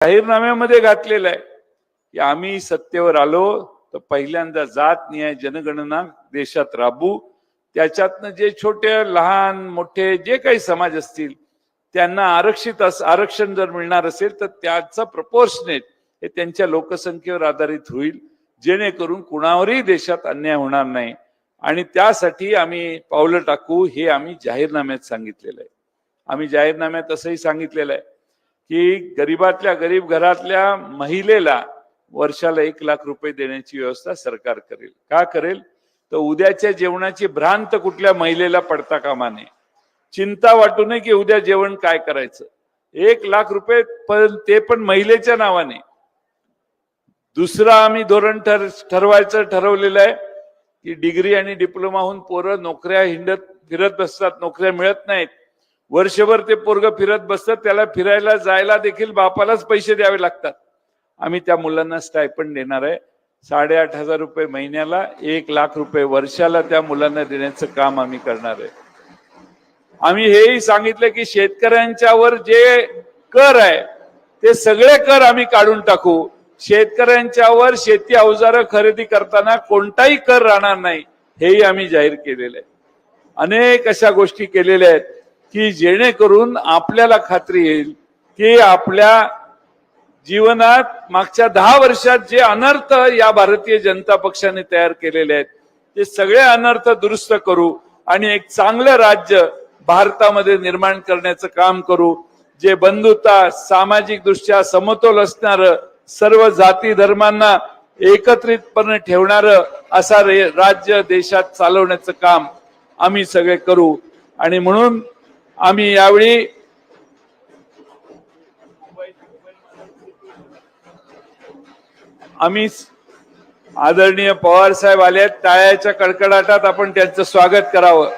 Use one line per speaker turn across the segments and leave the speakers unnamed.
जाहीरनाम्यामध्ये घातलेलं आहे की आम्ही सत्तेवर आलो तर पहिल्यांदा जात न्याय जनगणना देशात राबवू, त्याच्यातनं जे छोटे लहान मोठे जे काही समाज असतील त्यांना आरक्षण जर मिळणार असेल तर त्याचं प्रपोर्शनेट हे त्यांच्या लोकसंख्येवर आधारित होईल, जेणेकरून कुणावरही देशात अन्याय होणार नाही. आणि त्यासाठी आम्ही पावलं टाकू हे आम्ही जाहीरनाम्यात सांगितलेलं आहे. आम्ही जाहीरनाम्यात असंही सांगितलेलं आहे की गरीबातल्या गरीब घरातल्या महिलेला वर्षाला 1 लाख रुपये देण्याची व्यवस्था सरकार करेल. का करेल तर उद्याच्या जेवणाची भ्रांत कुठल्या महिलेला पडता कामा नये, चिंता वाटू नये की उद्या जेवण काय करायचं. 1 लाख रुपये पण ते पण महिलेच्या नावाने. दुसरा आम्ही धोरण ठरवायचं ठरवलेलं आहे की डिग्री आणि डिप्लोमाहून पोरं नोकऱ्या फिरत बसतात, नोकऱ्या मिळत नाहीत. वर्षभर ते पोरग फिरत बसतात, त्याला फिरायला जायला देखील बापालाच पैसे द्यावे लागतात. आम्ही त्या मुलांना स्टायपंड देणार आहे. 8,500 रुपये महिन्याला, 1 लाख रुपये वर्षाला त्या मुलांना देण्याचं काम आम्ही करणार आहे. आम्ही हेही सांगितलं की शेतकऱ्यांच्यावर जे कर आहे ते सगळे कर आम्ही काढून टाकू. शेतकऱ्यांच्यावर शेती अवजारं खरेदी करताना कोणताही कर राहणार नाही, हेही आम्ही जाहीर केलेलं आहे. अनेक अशा गोष्टी केलेल्या आहेत की जेणेकरून आपल्याला खात्री येईल की आपल्या जीवनात मागच्या 10 वर्षात जे अनर्थ या भारतीय जनता पक्षाने तयार केलेले आहेत ते सगळे अनर्थ दुरुस्त करू आणि एक चांगलं राज्य भारतामध्ये निर्माण करण्याचं काम करू, जे बंधुता, सामाजिक दृष्ट्या समतोल असणारं, सर्व जाती धर्मांना एकत्रितपणे ठेवणारं असा राज्य देशात चालवण्याचं काम आम्ही सगळे करू. आणि म्हणून आम्ही यावेळी आदरणीय पवार साहेब आले आहेत, टाळ्याच्या कडकडाटात आपण त्यांचं स्वागत करावं.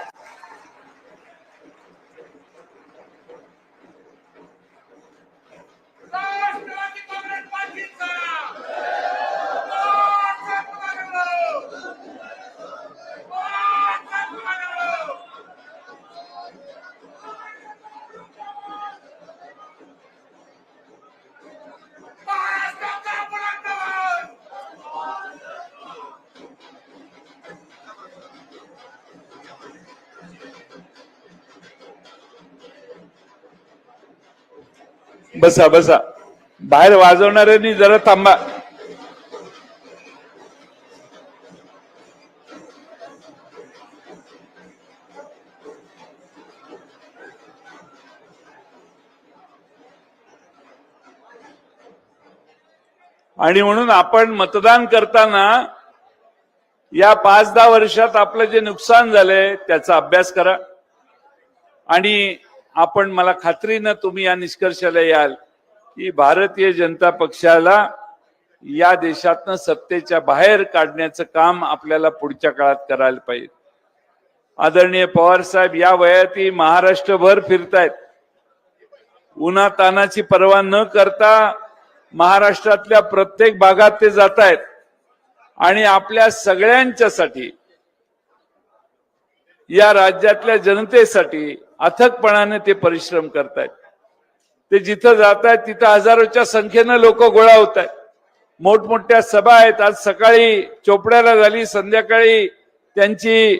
बसा बसा, बाहेर वाजवणाऱ्यांनी जरा थांबा. आणि म्हणून आपण मतदान करताना या 5-10 वर्षात आपलं जे नुकसान झालंय त्याचा अभ्यास करा. आणि आपण, मला खात्रीनं तुम्ही या निष्कर्षाला याल की भारतीय जनता पक्षाला या देशातनं सत्तेच्या बाहेर काढण्याचं काम आपल्याला पुढच्या काळात करायला पाहिजे. आदरणीय पवार साहेब या वयातही महाराष्ट्रभर फिरतायत, उन्हातानाची पर्वा न करता महाराष्ट्रातल्या प्रत्येक भागात ते जात आहेत आणि आपल्या सगळ्यांच्यासाठी, या राज्यातल्या जनतेसाठी अथकपणाने ते परिश्रम करतायत. ते जिथं जात आहेत तिथं हजारोच्या संख्येनं लोक गोळा होत आहेत. मोठमोठ्या सभा आहेत. आज सकाळी चोपड्याला झाली, संध्याकाळी त्यांची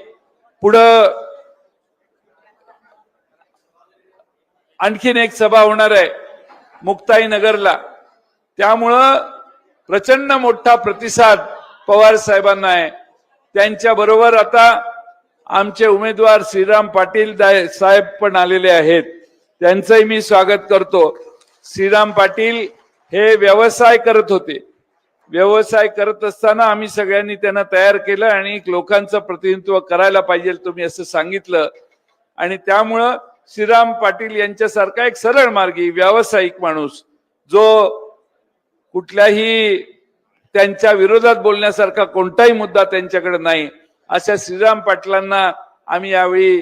पुढं आणखीन एक सभा होणार आहे मुक्ताईनगरला. त्यामुळं प्रचंड मोठा प्रतिसाद पवार साहेबांना आहे. त्यांच्या बरोबर आता आमचे उमेदवार श्रीराम पाटील साहेब पण आलेले आहेत, त्यांचंही मी स्वागत करतो. श्रीराम पाटील हे व्यवसाय करत होते. व्यवसाय करत असताना आम्ही सगळ्यांनी त्यांना तयार केलं आणि लोकांचं प्रतिनिधित्व करायला पाहिजे तुम्ही असं सांगितलं. आणि त्यामुळं श्रीराम पाटील यांच्यासारखा एक सरळ मार्गी व्यावसायिक माणूस, जो कुठल्याही त्यांच्या विरोधात बोलण्यासारखा कोणताही मुद्दा त्यांच्याकडे नाही, अशा श्रीराम पाटलांना आम्ही यावेळी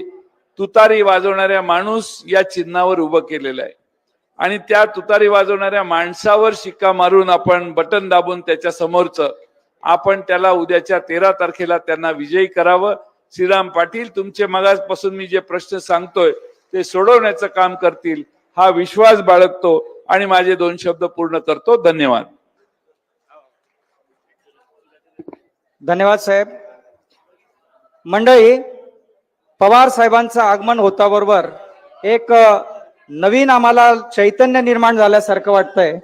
तुतारी वाजवणाऱ्या माणूस या चिन्हावर उभं केलेलं आहे. आणि त्या तुतारी वाजवणाऱ्या माणसावर शिक्का मारून आपण बटन दाबून त्याच्या समोरचं आपण त्याला उद्याच्या 13 तारखेला त्यांना विजयी करावं. श्रीराम पाटील तुमचे मगापासून मी जे प्रश्न सांगतोय ते सोडवण्याचं काम करतील हा विश्वास बाळगतो आणि माझे 2 शब्द पूर्ण करतो. धन्यवाद.
धन्यवाद साहेब. मंडळी, पवार साहेबांचं आगमन होता बरोबर एक नवीन आम्हाला चैतन्य निर्माण झाल्यासारखं वाटतंय.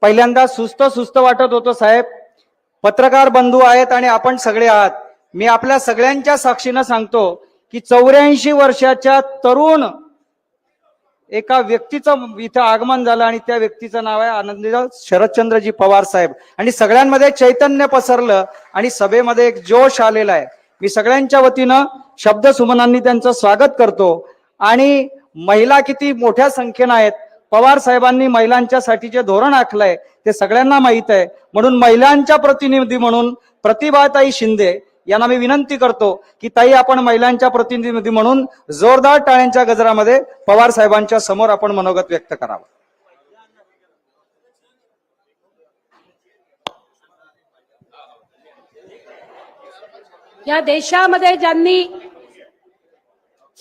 पहिल्यांदा सुस्त वाटत होतं साहेब. पत्रकार बंधू आहेत आणि आपण सगळे आहात. मी आपल्या सगळ्यांच्या साक्षीनं सांगतो की 84 वर्षाच्या तरुण एका व्यक्तीचं इथं आगमन झालं आणि त्या व्यक्तीचं नाव आहे आनंदीराव शरदचंद्रजी पवार साहेब. आणि सगळ्यांमध्ये चैतन्य पसरलं आणि सभेमध्ये एक जोश आलेला आहे. मी सगळ्यांच्या वतीनं शब्द सुमनांनी त्यांचं स्वागत करतो. आणि महिला किती मोठ्या संख्येनं आहेत. पवार साहेबांनी महिलांच्यासाठी जे धोरण आखलंय ते सगळ्यांना माहित आहे. म्हणून महिलांच्या प्रतिनिधी म्हणून प्रतिभाताई शिंदे यांना मी विनंती करतो की ताई, आपण महिलांच्या प्रतिनिधी म्हणून जोरदार टाळ्यांच्या गजरामध्ये पवार साहेबांच्या समोर आपण मनोगत व्यक्त करावं.
या देशामध्ये ज्यांनी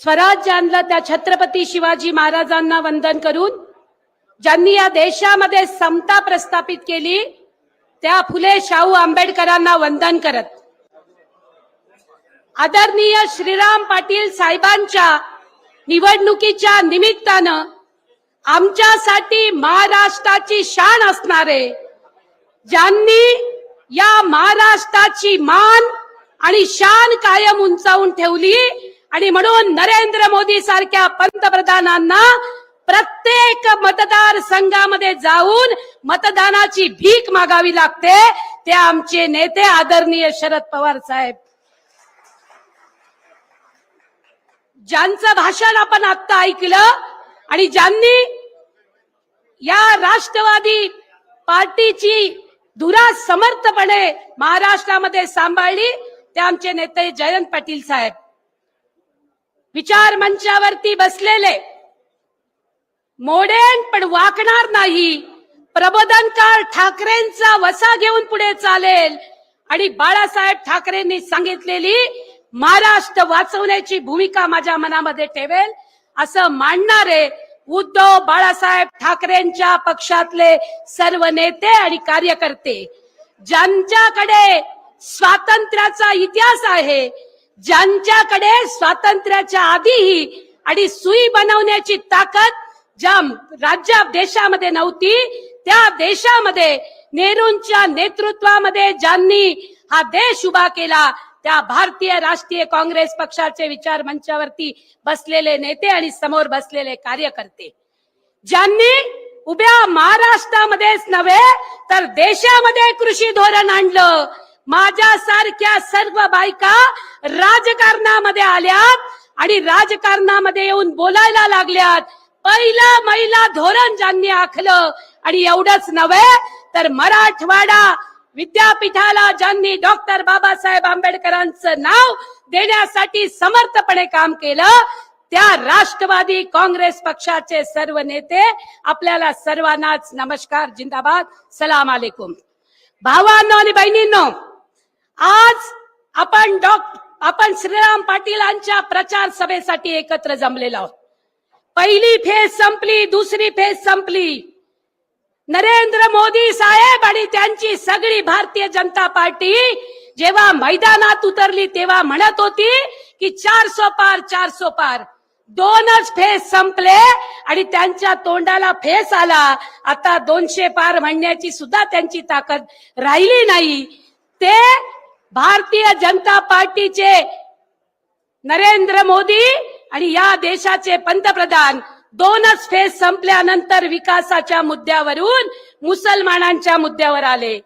स्वराज्य आणलं त्या छत्रपती शिवाजी महाराजांना वंदन करून, ज्यांनी या देशामध्ये समता प्रस्थापित केली त्या फुले शाहू आंबेडकरांना वंदन करत, आदरणीय श्रीराम पाटील साहेबांच्या निवडणुकीच्या निमित्तानं आमच्यासाठी महाराष्ट्राची शान असणारे, ज्यांनी या महाराष्ट्राची मान आणि शान कायम उंचावून ठेवली आणि म्हणून नरेंद्र मोदी सारख्या पंतप्रधानांना प्रत्येक मतदारसंघामध्ये जाऊन मतदानाची भीक मागावी लागते, ते आमचे नेते आदरणीय शरद पवार साहेब. ज्यांचं भाषण आपण आता ऐकलं आणि ज्यांनी या राष्ट्रवादी पार्टीची धुरा समर्थपणे महाराष्ट्रामध्ये सांभाळली ते आमचे नेते जयंत पाटील साहेब. विचार मंचावरती बसलेले, मोडेन पण वाकणार नाही, प्रबोधनकार ठाकरेंचा वसा घेऊन पुढे चालेल आणि बाळासाहेब ठाकरेंनी सांगितलेली महाराष्ट्र वाचवण्याची भूमिका माझ्या मनामध्ये ठेवेल असं मानणारे उद्धव बाळासाहेब ठाकरेंच्या पक्षातले सर्व नेते आणि कार्यकर्ते, ज्यांच्याकडे स्वातंत्र्याचा इतिहास आहे, ज्यांच्याकडे स्वातंत्र्याच्या आधीही आणि सुई बनवण्याची ताकद ज्या देशामध्ये नव्हती, त्या देशामध्ये नेहरूंच्या नेतृत्वामध्ये ज्यांनी हा देश उभा केला त्या भारतीय राष्ट्रीय काँग्रेस पक्षाचे विचार मंचावरती बसलेले नेते आणि समोर बसलेले कार्यकर्ते, ज्यांनी उभ्या महाराष्ट्रामध्येच नव्हे तर देशामध्ये कृषी धोरण आणलं. माझ्यासारख्या सर्व बायका राजकारणामध्ये आल्यात आणि राजकारणामध्ये येऊन बोलायला लागल्यात. पहिलं महिला धोरण ज्यांनी आखलं आणि एवढंच नव्हे तर मराठवाडा विद्यापीठाला ज्यांनी डॉक्टर बाबासाहेब आंबेडकरांचं नाव देण्यासाठी समर्थपणे काम केलं त्या राष्ट्रवादी काँग्रेस पक्षाचे सर्व नेते, आपल्याला सर्वांनाच नमस्कार, जिंदाबाद, सलाम अलैकुम. भावांनो आणि बहिणींनो, आज आपण श्रीराम पाटीलांच्या प्रचार सभेसाठी एकत्र जमलेलो आहोत. पहिली फेज संपली, दुसरी फेज संपली. नरेंद्र मोदी साहेब आणि त्यांची सगळी भारतीय जनता पार्टी जेव्हा मैदानात उतरली तेव्हा म्हणत होती की 400 पार 400 पार. 2च फेज संपले आणि त्यांच्या तोंडाला फेस आला. आता 200 पार म्हणण्याची सुद्धा त्यांची ताकद राहिली नाही. ते भारतीय जनता पार्टीचे नरेंद्र मोदी आणि या देशाचे पंतप्रधान 2च फेज संपल्यानंतर विकासाच्या मुद्द्यावरून मुसलमानांच्या मुद्द्यावर आले,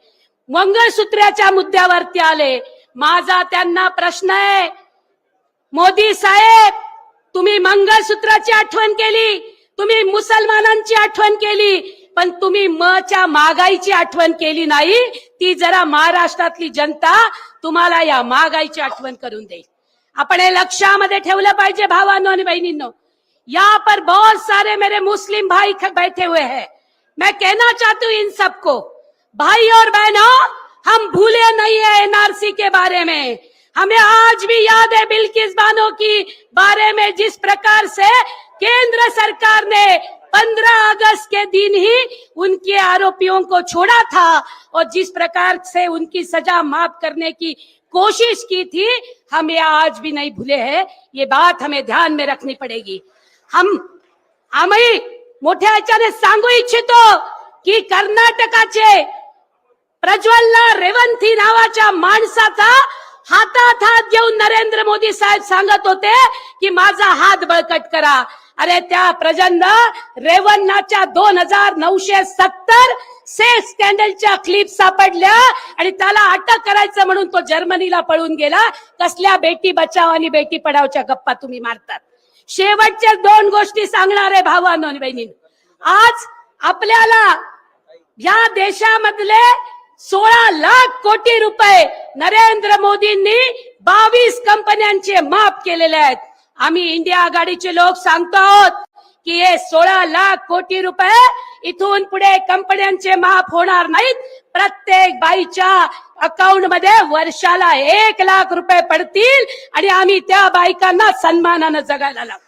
मंगळसूत्राच्या मुद्द्यावरती आले. माझा त्यांना प्रश्न आहे, मोदी साहेब, तुम्ही मंगळसूत्राची आठवण केली, तुम्ही मुसलमानांची आठवण केली, पण तुम्ही मच्या महागाईची आठवण केली नाही. ती जरा महाराष्ट्रातली जनता तुम्हाला या महागाईची आठवण करून देईल. आपण हे लक्षामध्ये ठेवलं पाहिजे भावांनो आणि बहिणींनो. यहाँ पर बहुत सारे मेरे मुस्लिम भाई बैठे हुए हैं. मैं कहना चाहती हूँ इन सबको, भाई और बहनों, हम भूले नहीं है एनआरसी के बारे में. हमें आज भी याद है बिल्किस बानो की बारे में जिस प्रकार से केंद्र सरकार ने 15 अगस्त के दिन ही उनके आरोपियों को छोड़ा था और जिस प्रकार से उनकी सजा माफ करने की कोशिश की थी, हम ये आज भी नहीं भूले हैं। ये बात हमें ध्यान में रखनी पडेगी। आम्ही मोठ्या ह्याच्याने सांगू इच्छितो की कर्नाटकाचे प्रज्वलला रेवंथी नावाच्या माणसाचा हातात हात घेऊन नरेंद्र मोदी साहेब सांगत होते की माझा हात बळकट करा। अरे त्या प्रचंड रेवन्नाच्या 2970 सेक्स स्कॅन्डलच्या क्लिप सापडल्या आणि त्याला अटक करायचं म्हणून तो जर्मनीला पळून गेला। कसल्या बेटी बचाव आणि बेटी पढावच्या गप्पा तुम्ही मारतात। शेवटच्या 2 गोष्टी सांगणार आहे भावांनो आणि बहिणींनो। आज आपल्याला या देशामधले 16 लाख कोटी रुपये नरेंद्र मोदींनी 22 कंपन्यांचे माफ केलेले आहेत। आम्ही इंडिया आघाडीचे लोक सांगतो आहोत की हे 16 लाख कोटी रुपये इथून पुढे कंपन्यांचे माफ होणार नाहीत। प्रत्येक बाईच्या अकाउंट मध्ये वर्षाला 1 लाख रुपये पडतील आणि आम्ही त्या बायकांना सन्मानाने जगायला लावू।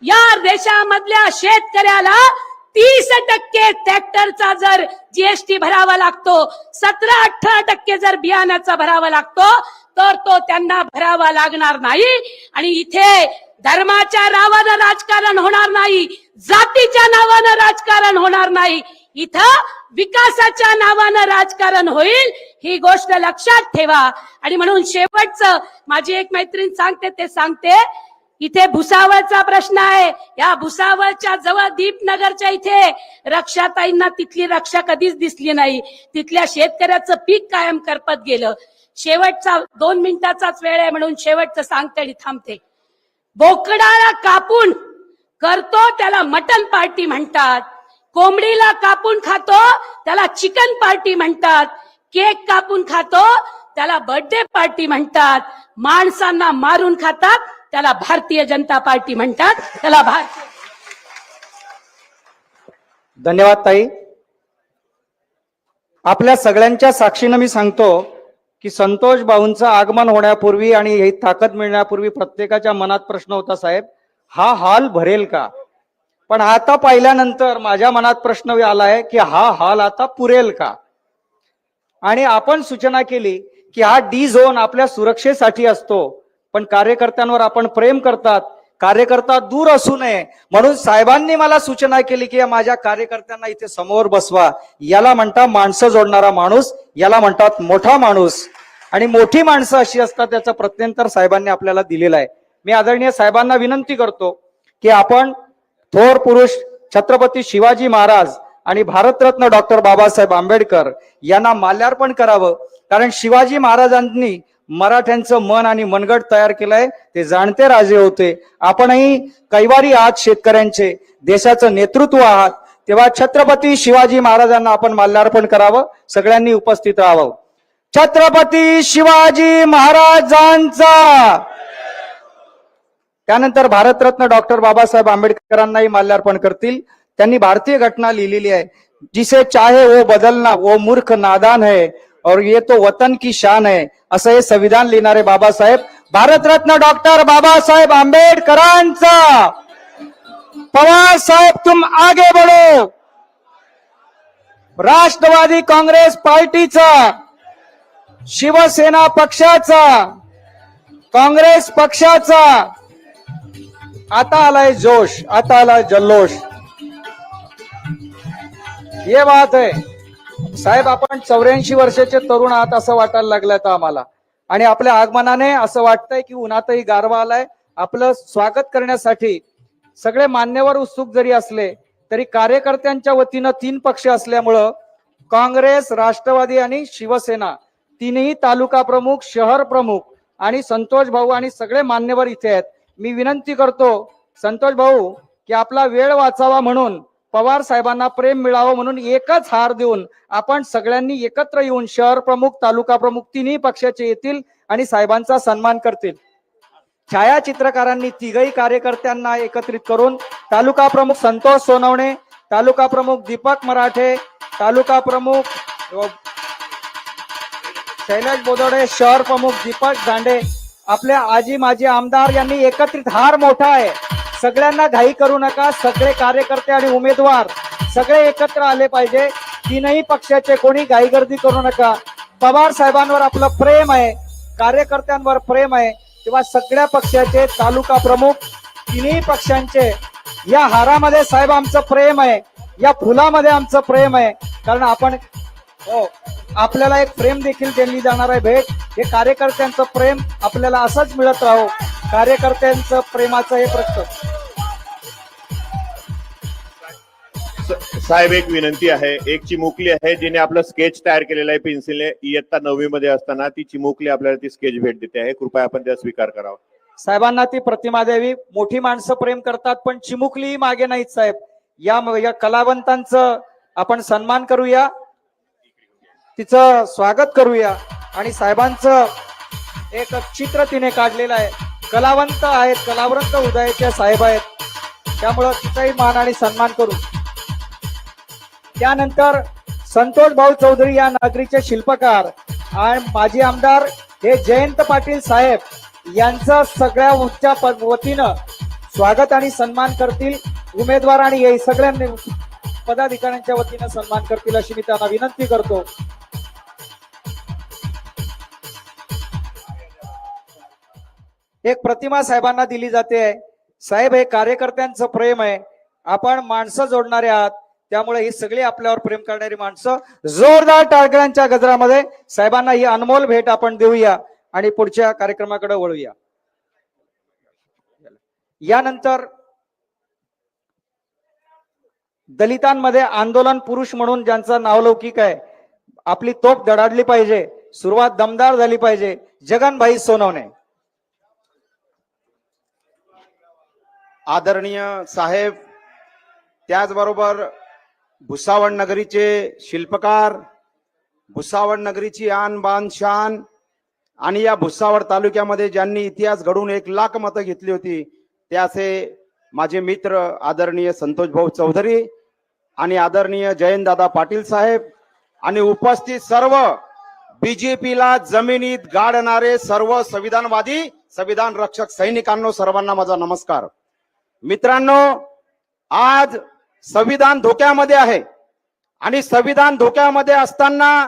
या देशामधल्या शेतकऱ्याला 30% ट्रॅक्टरचा जर जीएसटी भरावा लागतो, 17-18% जर बियाण्याचा भरावा लागतो, तर तो त्यांना भरावा लागणार नाही। आणि इथे धर्माच्या नावानं राजकारण होणार नाही, जातीच्या नावानं राजकारण होणार नाही, इथं विकासाच्या नावानं राजकारण होईल। ही गोष्ट लक्षात ठेवा। आणि म्हणून शेवटचं माझी एक मैत्रीण सांगते ते सांगते, इथे भुसावळचा प्रश्न आहे। या भुसावळच्या जवळ दीपनगरच्या इथे रक्षाताईंना तिथली रक्षा कधीच दिसली नाही। तिथल्या शेतकऱ्याचं पीक कायम करपत गेलं। शेवटचा 2 मिनिटाचाच वेळ आहे म्हणून शेवटचं सांगते आणि थांबते। बोकडाला कापून करतो त्याला मटन पार्टी म्हणतात, कोंबडीला कापून खातो त्याला चिकन पार्टी म्हणतात, केक कापून खातो त्याला बर्थडे पार्टी म्हणतात, माणसांना मारून खातात त्याला भारतीय जनता पार्टी म्हणतात। त्याला भारतीय
धन्यवाद ताई। आपल्या सगळ्यांच्या साक्षीने मी सांगतो की संतोष भाऊंचं आगमन होण्यापूर्वी आणि ही ताकद मिळण्यापूर्वी प्रत्येकाच्या मनात प्रश्न होता, साहेब हा हॉल भरेल का? पण आता पाहिल्यानंतर माझ्या मनात प्रश्न आलाय की हा हॉल आता पुरेल का? आणि आपण सूचना केली की हा डी झोन आपल्या सुरक्षेसाठी असतो, पण कार्यकर्त्यांवर आपण प्रेम करतात, कार्यकर्ता दूर असू नये म्हणून साहेबांनी मला सूचना केली की माझ्या कार्यकर्त्यांना इथे समोर बसवा। याला म्हणतात माणसं जोडणारा माणूस, याला म्हणतात मोठा माणूस। आणि मोठी माणसं अशी असतात त्याचं प्रत्यंतर साहेबांनी आपल्याला दिलेलं आहे। मी आदरणीय साहेबांना विनंती करतो की आपण थोर पुरुष छत्रपती शिवाजी महाराज आणि भारतरत्न डॉक्टर बाबासाहेब आंबेडकर यांना माल्यार्पण करावं, कारण शिवाजी महाराजांनी मराठ्यांचं मन आणि मनगट तयार केलंय, ते जाणते राजे होते। आपणही कैवारी आहात, शेतकऱ्यांचे देशाचं नेतृत्व आहात, तेव्हा छत्रपती शिवाजी महाराजांना आपण माल्यार्पण करावं। सगळ्यांनी उपस्थित राहावं। छत्रपती शिवाजी महाराजांचा। त्यानंतर भारतरत्न डॉक्टर बाबासाहेब आंबेडकरांनाही माल्यार्पण करतील। त्यांनी भारतीय घटना लिहिलेली आहे, जिसे चाहे वो बदलना वो मूर्ख नादान है और ये तो वतन की शान है, असं हे संविधान लिहिणारे बाबासाहेब भारतरत्न डॉक्टर बाबासाहेब आंबेडकरांचा। पवार साहेब तुम आगे बढ़ो। राष्ट्रवादी काँग्रेस पार्टीचा, शिवसेना पक्षाचा, काँग्रेस पक्षाचा आता आलाय जोश, आता आलाय जल्लोष। ये बात है साहेब, आपण 84 वर्षाचे तरुण आहात असं वाटायला लागलं आता आम्हाला। आणि आपल्या आगमनाने असं वाटतंय की उन्हातही गारवा आलाय। आपलं स्वागत करण्यासाठी सगळे मान्यवर उत्सुक जरी असले तरी कार्यकर्त्यांच्या वतीनं 3 पक्ष असल्यामुळं काँग्रेस, राष्ट्रवादी आणि शिवसेना तीनही तालुका प्रमुख, शहर प्रमुख आणि संतोष भाऊ आणि सगळे मान्यवर इथे आहेत। मी विनंती करतो संतोष भाऊ की आपला वेळ वाचावा म्हणून, पवार साहेबांना प्रेम मिळावं म्हणून एकच हार देऊन आपण सगळ्यांनी एकत्र येऊन शहर प्रमुख, तालुका प्रमुख तिन्ही पक्षाचे येतील आणि साहेबांचा सन्मान करतील। छायाचित्रकारांनी तिघही कार्यकर्त्यांना एकत्रित करून तालुका प्रमुख संतोष सोनवणे, तालुका प्रमुख दीपक मराठे, तालुका प्रमुख शैलेश बोदोडे, शहर प्रमुख दीपक दांडे, आपल्या आजी माजी आमदार यांनी एकत्रित हार मोठा आहे सगळ्यांना घाई करू नका. सगळे कार्यकर्ते आणि उमेदवार सगळे एकत्र आले पाहिजे. तीनही पक्षाचे कोणी घाईगर्दी करू नका. पवार साहेबांवर आपलं प्रेम आहे, कार्यकर्त्यांवर प्रेम आहे, तेव्हा सगळ्या पक्षाचे तालुका प्रमुख तिन्ही पक्षांचे या हारामध्ये साहेब आमचं प्रेम आहे, या फुलामध्ये आमचं प्रेम आहे. कारण आपण आपल्याला एक प्रेम देखील दिली जाणार आहे भेट. हे कार्यकर्त्यांचं प्रेम आपल्याला असंच मिळत राहो. कार्यकर्त्यांचं प्रेमाचं हे प्रत्येक
साहेब एक विनंती आहे. एक चिमुकली आहे जिने आपलं स्केच तयार केलेलं आहे पेन्सिलने. इयत्ता 9वी मध्ये असताना ती चिमुकली आपल्याला ती स्केच भेट देते आहे. कृपया आपण त्या स्वीकार करावा.
साहेबांना ती प्रतिमा द्यावी. मोठी माणसं प्रेम करतात पण चिमुकली मागे नाहीत साहेब. या कलावंतांचं आपण सन्मान करूया, तिचं स्वागत करूया. आणि साहेबांचं एक चित्र तिने काढलेलं आहे. कलावंत आहेत, कलावंत उदयाचे साहेब आहेत, त्यामुळं तिचाही मान आणि सन्मान करू. त्यानंतर संतोष भाऊ चौधरी या नागरीचे शिल्पकार आणि माजी आमदार हे जयंत पाटील साहेब यांचं सगळ्या उच्च वतीनं स्वागत आणि सन्मान करतील. उमेदवार आणि हे सगळ्या पदाधिकाऱ्यांच्या वतीनं सन्मान करतील अशी मी त्यांना विनंती करतो. एक प्रतिमा साहेबांना दिली जाते. साहेब हे कार्यकर्त्यांचं प्रेम आहे. आपण माणसं जोडणारे आहात, त्यामुळे ही सगळी आपल्यावर प्रेम करणारी माणसं. जोरदार टाळकऱ्यांच्या गजरामध्ये साहेबांना ही अनमोल भेट आपण देऊया आणि पुढच्या कार्यक्रमाकडे वळूया. यानंतर दलितांमध्ये आंदोलन पुरुष म्हणून ज्यांचं नावलौकिक आहे, आपली तोफ धडाडली पाहिजे, सुरुवात दमदार झाली पाहिजे, जगनभाई सोनवणे.
आदरणीय साहेब, त्याचबरोबर भुसावळ नगरीचे शिल्पकार, भुसावळ नगरीची आन बान शान आणि या भुसावळ तालुक्यामध्ये ज्यांनी इतिहास घडून 1,00,000 मतं घेतली होती ते असे माझे मित्र आदरणीय संतोष भाऊ चौधरी आणि आदरणीय जयंतदादा पाटील साहेब आणि उपस्थित सर्व बीजेपीला जमिनीत गाडणारे सर्व संविधानवादी संविधान रक्षक सैनिकांनो, सर्वांना माझा नमस्कार. मित्रांनो, आज संविधान धोक्यामध्ये आहे आणि संविधान धोक्यामध्ये असताना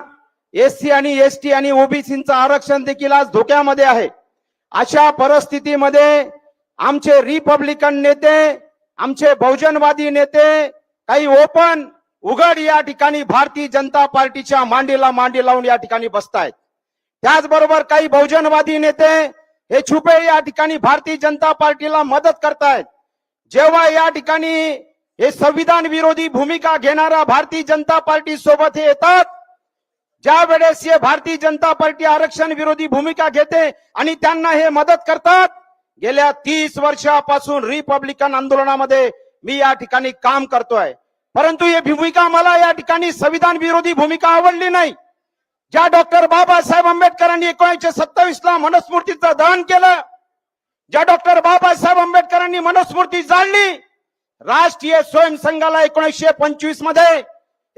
एससी आणि एसटी आणि ओबीसीचं आरक्षण देखील आज धोक्यामध्ये आहे. अशा परिस्थितीमध्ये आमचे रिपब्लिकन नेते, आमचे बहुजनवादी नेते काही ओपन उघड या ठिकाणी भारतीय जनता पार्टीच्या मांडीला मांडी लावून या ठिकाणी बसतायत. त्याचबरोबर काही बहुजनवादी नेते हे छुपे या ठिकाणी भारतीय जनता पार्टीला मदत करतायत. जेव्हा या ठिकाणी हे संविधान विरोधी भूमिका घेणारा भारतीय जनता पार्टी सोबत हे येतात, ज्या वेळेस हे भारतीय जनता पार्टी आरक्षण विरोधी भूमिका घेते आणि त्यांना हे मदत करतात. गेल्या 30 वर्षापासून रिपब्लिकन आंदोलनामध्ये मी या ठिकाणी काम करतोय, परंतु ही भूमिका मला या ठिकाणी संविधान विरोधी भूमिका आवडली नाही. ज्या डॉक्टर बाबासाहेब आंबेडकरांनी 1927 ला मनुस्मृतीचं दहन केलं, ज्या डॉक्टर बाबासाहेब आंबेडकरांनी मनुस्मृती जाळली, राष्ट्रीय स्वयंसंघाला 1925 मध्ये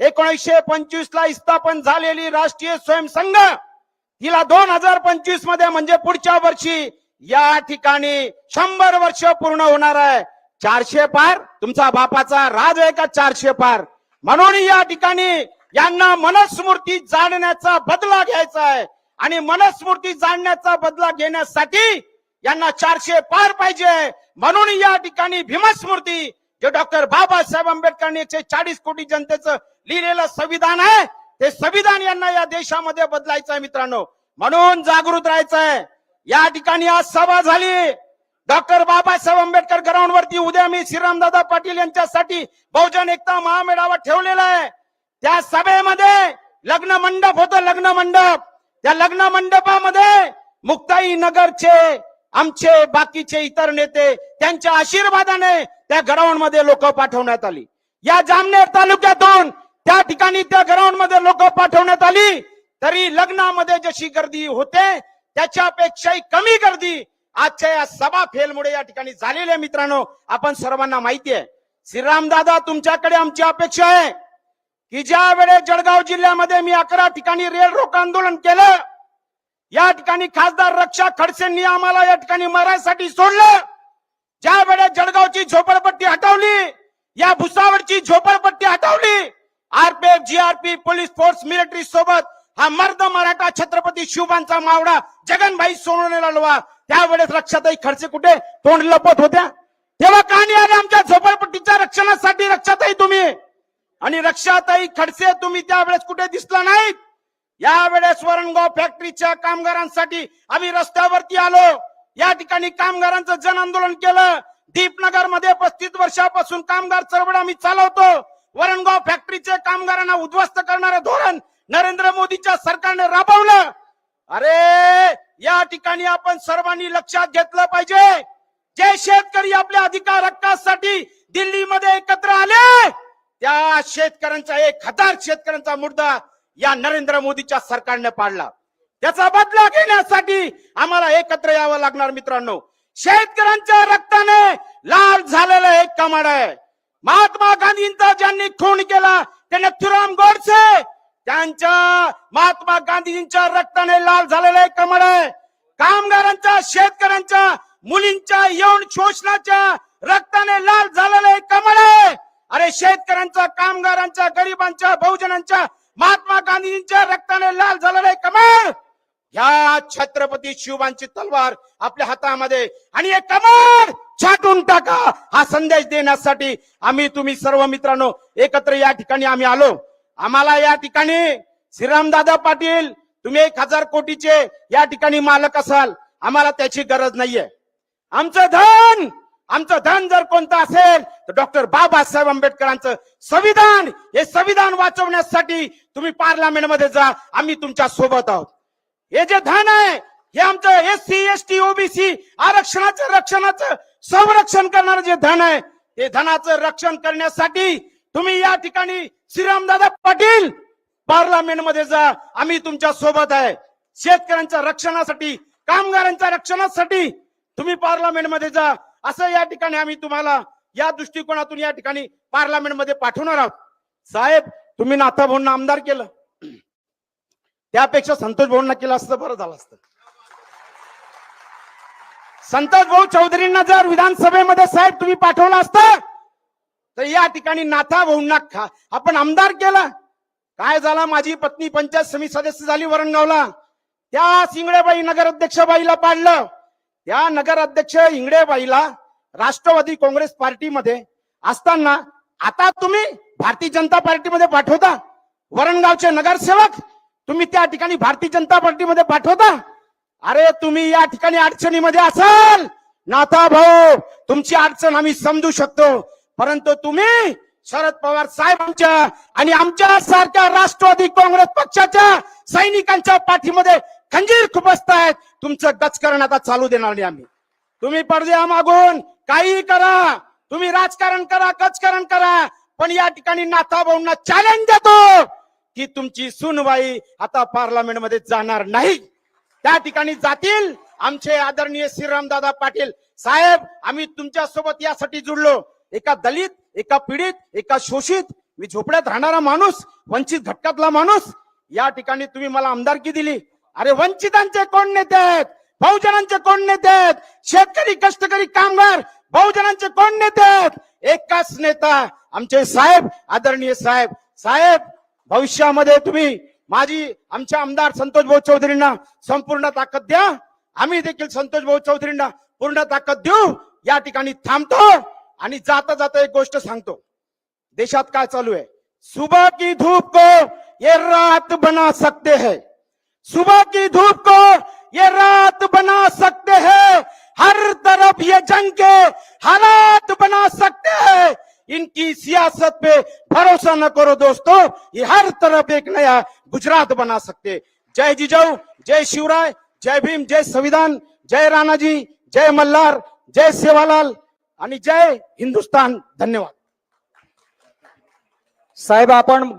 1925 ला स्थापन झालेली राष्ट्रीय स्वयंसंघ तिला 2025 मध्ये म्हणजे पुढच्या वर्षी या ठिकाणी 100 वर्ष पूर्ण होणार आहे. 400 पार तुमचा बापाचा राज आहे का 400 पार? म्हणून या ठिकाणी यांना मनुस्मृती जाणण्याचा बदला घ्यायचा आहे आणि मनुस्मृती जाणण्याचा बदला घेण्यासाठी यांना 400 पार पाहिजे. म्हणून या ठिकाणी भीमस्मृती जे डॉक्टर बाबासाहेब आंबेडकरांनी 140 कोटी जनतेचं लिहिलेलं संविधान आहे, ते संविधान यांना या देशामध्ये बदलायचं आहे मित्रांनो. म्हणून जागृत राहायचं आहे. या ठिकाणी आज सभा झाली डॉक्टर बाबासाहेब आंबेडकर ग्राउंडवरती. उद्या मी श्रीरामदादा पाटील यांच्यासाठी बहुजन एकता महामेळावा ठेवलेला आहे. त्या सभेमध्ये लग्न मंडप होतं, लग्न मंडप. त्या लग्न मंडपामध्ये मुक्ताई नगरचे आमचे बाकीचे इतर नेते त्यांच्या आशीर्वादाने त्या ग्राउंड मध्ये लोक पाठवण्यात आली. या जामनेर तालुक्यातून त्या ठिकाणी त्या ग्राउंड मध्ये लोक पाठवण्यात आली, तरी लग्नामध्ये जशी गर्दी होते त्याच्यापेक्षाही कमी गर्दी आजच्या या सभा फेलमुळे या ठिकाणी झालेली आहे. मित्रांनो, आपण सर्वांना माहिती आहे. श्रीरामदादा, तुमच्याकडे आमची अपेक्षा आहे की ज्या वेळेस जळगाव जिल्ह्यामध्ये मी 11 ठिकाणी रेल रोको आंदोलन केलं, या ठिकाणी खासदार रक्षा खडसेंनी आम्हाला या ठिकाणी मरायसाठी सोडलं. ज्या वेळेस जळगावची झोपडपट्टी हटवली, या भुसावळची झोपडपट्टी हटवली, RPF, GRP, police force, military सोबत हा मर्द मराठा छत्रपती शिवबांचा मावळा जगनभाई सोनवणे लढवा, त्यावेळेस रक्षाताई खडसे कुठे तोंड लपत होत्या? तेव्हा का नाही आले आमच्या झोपडपट्टीच्या रक्षणासाठी रक्षाताई तुम्ही? आणि रक्षाताई खडसे तुम्ही त्यावेळेस कुठे दिसला नाहीत? यावेळेस वरणगाव फॅक्टरीच्या कामगारांसाठी आम्ही रस्त्यावरती आलो, या ठिकाणी कामगारांचं जन आंदोलन केलं. दीपनगर मध्ये 35 वर्षापासून कामगार चळवळ आम्ही चालवतो. वरणगाव फॅक्टरीचे कामगारांना उद्ध्वस्त करणारं धोरण नरेंद्र मोदीच्या सरकारने राबवलं. अरे या ठिकाणी आपण सर्वांनी लक्षात घेतलं पाहिजे, जे शेतकरी आपल्या अधिकार हक्कासाठी दिल्लीमध्ये एकत्र आले, त्या शेतकऱ्यांचा 1000 शेतकऱ्यांचा मुद्दा या नरेंद्र मोदीच्या सरकारने पाडला. त्याचा बदला घेण्यासाठी आम्हाला एकत्र यावं लागणार. मित्रांनो, शेतकऱ्यांच्या रक्ताने लाल झालेलं एक कमळ आहे. महात्मा गांधींचा ज्यांनी खून केला ते नथुराम गोडसे, त्यांच्या महात्मा गांधींच्या रक्ताने लाल झालेलं एक कमळ आहे. कामगारांच्या, शेतकऱ्यांच्या, मुलींच्या यौन शोषणाच्या रक्ताने लाल झालेलं एक कमळ आहे. अरे शेतकऱ्यांच्या, कामगारांच्या, गरिबांच्या, बहुजनांच्या, महात्मा गांधींच्या रक्ताने लाल झालेलं एक कमळ, या छत्रपती शिवबांची तलवार आपल्या हातामध्ये, आणि हे कमळ छाटून टाका हा संदेश देण्यासाठी आम्ही तुम्ही सर्व मित्रांनो एकत्र या ठिकाणी आम्ही आलो. आम्हाला या ठिकाणी श्रीरामदादा पाटील, तुम्ही 1000 कोटीचे या ठिकाणी मालक असाल, आम्हाला त्याची गरज नाहीये. आमचं धन जर कोणतं असेल तर डॉक्टर बाबासाहेब आंबेडकरांचं संविधान, हे संविधान वाचवण्यासाठी तुम्ही पार्लमेंटमध्ये जा, आम्ही तुमच्या सोबत आहोत. हे जे धन आहे हे आमचं एससी, एसटी, ओबीसी रक्षणाचं संरक्षण करणारं जे धन आहे, ते धनाचं रक्षण करण्यासाठी तुम्ही या ठिकाणी श्रीरामदादा पाटील पार्लमेंटमध्ये जा, आम्ही तुमच्या सोबत आहे. शेतकऱ्यांच्या रक्षणासाठी, कामगारांच्या रक्षणासाठी तुम्ही पार्लमेंटमध्ये जा, असं या ठिकाणी आम्ही तुम्हाला या दृष्टिकोनातून या ठिकाणी पार्लमेंटमध्ये पाठवणार आहोत. साहेब, तुम्ही नाथा भाऊंना आमदार केलं, त्यापेक्षा संतोष भाऊंना केलं असतं बरं झालं असतं. संतोष भाऊ चौधरींना जर विधानसभेमध्ये साहेब तुम्ही पाठवलं असतं तर या ठिकाणी नाथा भाऊंना आपण आमदार केलं. काय झाला, माझी पत्नी पंचायत समिती सदस्य झाली वरणगावला, त्या इंगळेबाई नगराध्यक्षबाईला पाडलं. त्या नगराध्यक्ष इंगळेबाईला राष्ट्रवादी काँग्रेस पार्टीमध्ये असताना आता तुम्ही भारतीय जनता पार्टीमध्ये पाठवता. वरणगावचे नगरसेवक तुम्ही त्या ठिकाणी भारतीय जनता पार्टीमध्ये पाठवता. अरे तुम्ही या ठिकाणी अडचणीमध्ये असाल नाथा भाऊ, तुमची अडचण आम्ही समजू शकतो, परंतु तुम्ही शरद पवार साहेबांच्या आणि आमच्या सारख्या राष्ट्रवादी काँग्रेस पक्षाच्या सैनिकांच्या पाठीमध्ये खंजीर खुपसतायत. तुमचं गचकरण आता चालू देणार नाही आम्ही. तुम्ही पडद्या मागून काही करा, तुम्ही राजकारण करा, गचकरण करा, पण या ठिकाणी नाथा भाऊंना चॅलेंज देतो की तुमची सुनवाई आता पार्लमेंटमध्ये जाणार नाही. त्या ठिकाणी जातील आमचे आदरणीय श्रीरामदादा पाटील साहेब. आम्ही तुमच्या सोबत यासाठी जुडलो, एका दलित, एका पीडित, एका शोषित, मी झोपड्यात राहणारा माणूस, वंचित घटकातला माणूस, या ठिकाणी तुम्ही मला आमदारकी दिली. अरे वंचितांचे कोण नेते आहेत, बहुजनांचे कोण नेते आहेत, शेतकरी, कष्टकरी, कामगार, बहुजनांचे कोण नेते आहेत? एकच नेता आमचे साहेब, आदरणीय साहेब. साहेब, भविष्यामध्ये तुम्ही आमच्या आमदार संतोष भाऊ चौधरींना संपूर्ण ताकद द्या, आम्ही देखील संतोष भाऊ चौधरींना पूर्ण ताकद देऊ. या ठिकाणी थांबतो आणि जाता जाता एक गोष्ट सांगतो, देशात काय चालू आहे. सुबह की धूप को ये रात बना सकते हैं, सुबह की धूप को ये रात बना सकते हैं, हर तरफ ये जंग के हालात बना सकते हैं. इनकी सियासत पे भरोसा न करो दोस्तों, ये हर तरफ एक नया गुजरात बना सकते. जय जिजाऊ, जय शिवराय, जय भीम, जय संविधान, जय राणाजी, जय मल्हार, जय सेवालाल आणि जय हिंदुस्तान. धन्यवाद.
साहेब, आपण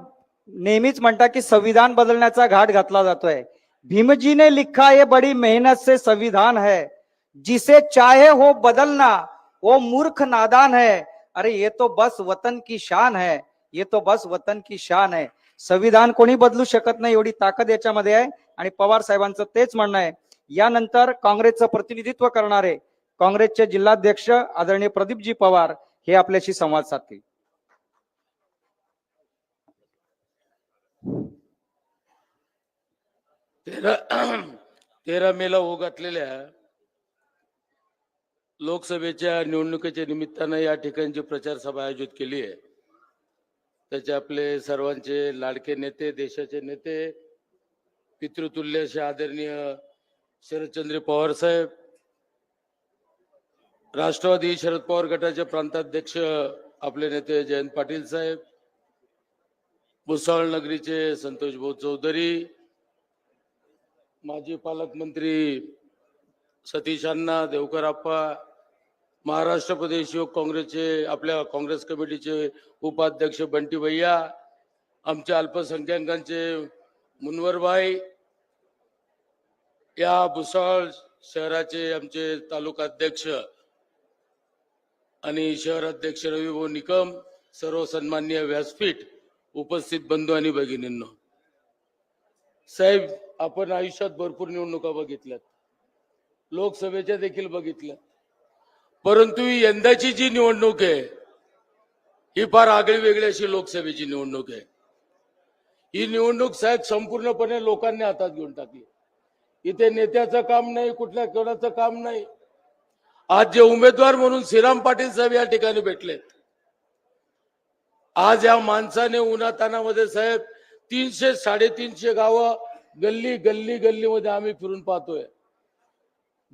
नेहमीच म्हणता की संविधान बदलण्याचा घाट घातला जातोय. भीमजी ने लिखा ये बड़ी मेहनत से संविधान है, जिसे चाहे हो बदलना वो मूर्ख नादान है. अरे ये तो बस वतन की शान है, ये तो बस वतन की शान है. संविधान कोणी बदलू शकत नाही, एवढी ताकद याच्यामध्ये आहे. आणि पवार साहेबांचं तेच म्हणणं आहे. यानंतर काँग्रेसचं प्रतिनिधित्व करणारे काँग्रेसचे जिल्हाध्यक्ष आदरणीय प्रदीपजी पवार हे आपल्याशी संवाद साधतील.
तेरा मेला होऊ घातलेल्या लोकसभेच्या निवडणुकीच्या निमित्तानं या ठिकाणची प्रचार सभा आयोजित केली आहे. त्याचे आपले सर्वांचे लाडके नेते, देशाचे नेते, पितृतुल्य असे आदरणीय शरदचंद्र पवार साहेब, राष्ट्रवादी शरद पवार गटाचे प्रांताध्यक्ष आपले नेते जयंत पाटील साहेब, भुसावळ नगरीचे संतोष भाऊ चौधरी, माजी पालकमंत्री सतीश अण्णा देवकर आप्पा, महाराष्ट्र प्रदेश युवक काँग्रेसचे आपल्या काँग्रेस कमिटीचे उपाध्यक्ष बंटी भैया, आमच्या अल्पसंख्याकांचे मुनवरभाई, या भुसावळ शहराचे आमचे तालुका अध्यक्ष आणि शहर अध्यक्ष रविभाऊ निकम, सर्व सन्माननीय व्यासपीठ, उपस्थित बंधू आणि भगिनींनो, साहेब आपण आयुष्यात भरपूर निवडणुका बघितल्यात, लोकसभेच्या देखील बघितल्या, परंतु यंदाची जी निवडणूक आहे ही फार आगळी वेगळी अशी लोकसभेची निवडणूक आहे. ही निवडणूक साहेब संपूर्णपणे लोकांनी हातात घेऊन टाकली. इथे नेत्याचं काम नाही, कुठल्या कोणाचं काम नाही. आज जे उमेदवार म्हणून श्रीराम पाटील साहेब या ठिकाणी भेटलेत, आज या माणसाने उन्हातानामध्ये साहेब 300-350 गावं गल्ली गल्ली गल्लीमध्ये आम्ही फिरून पाहतोय.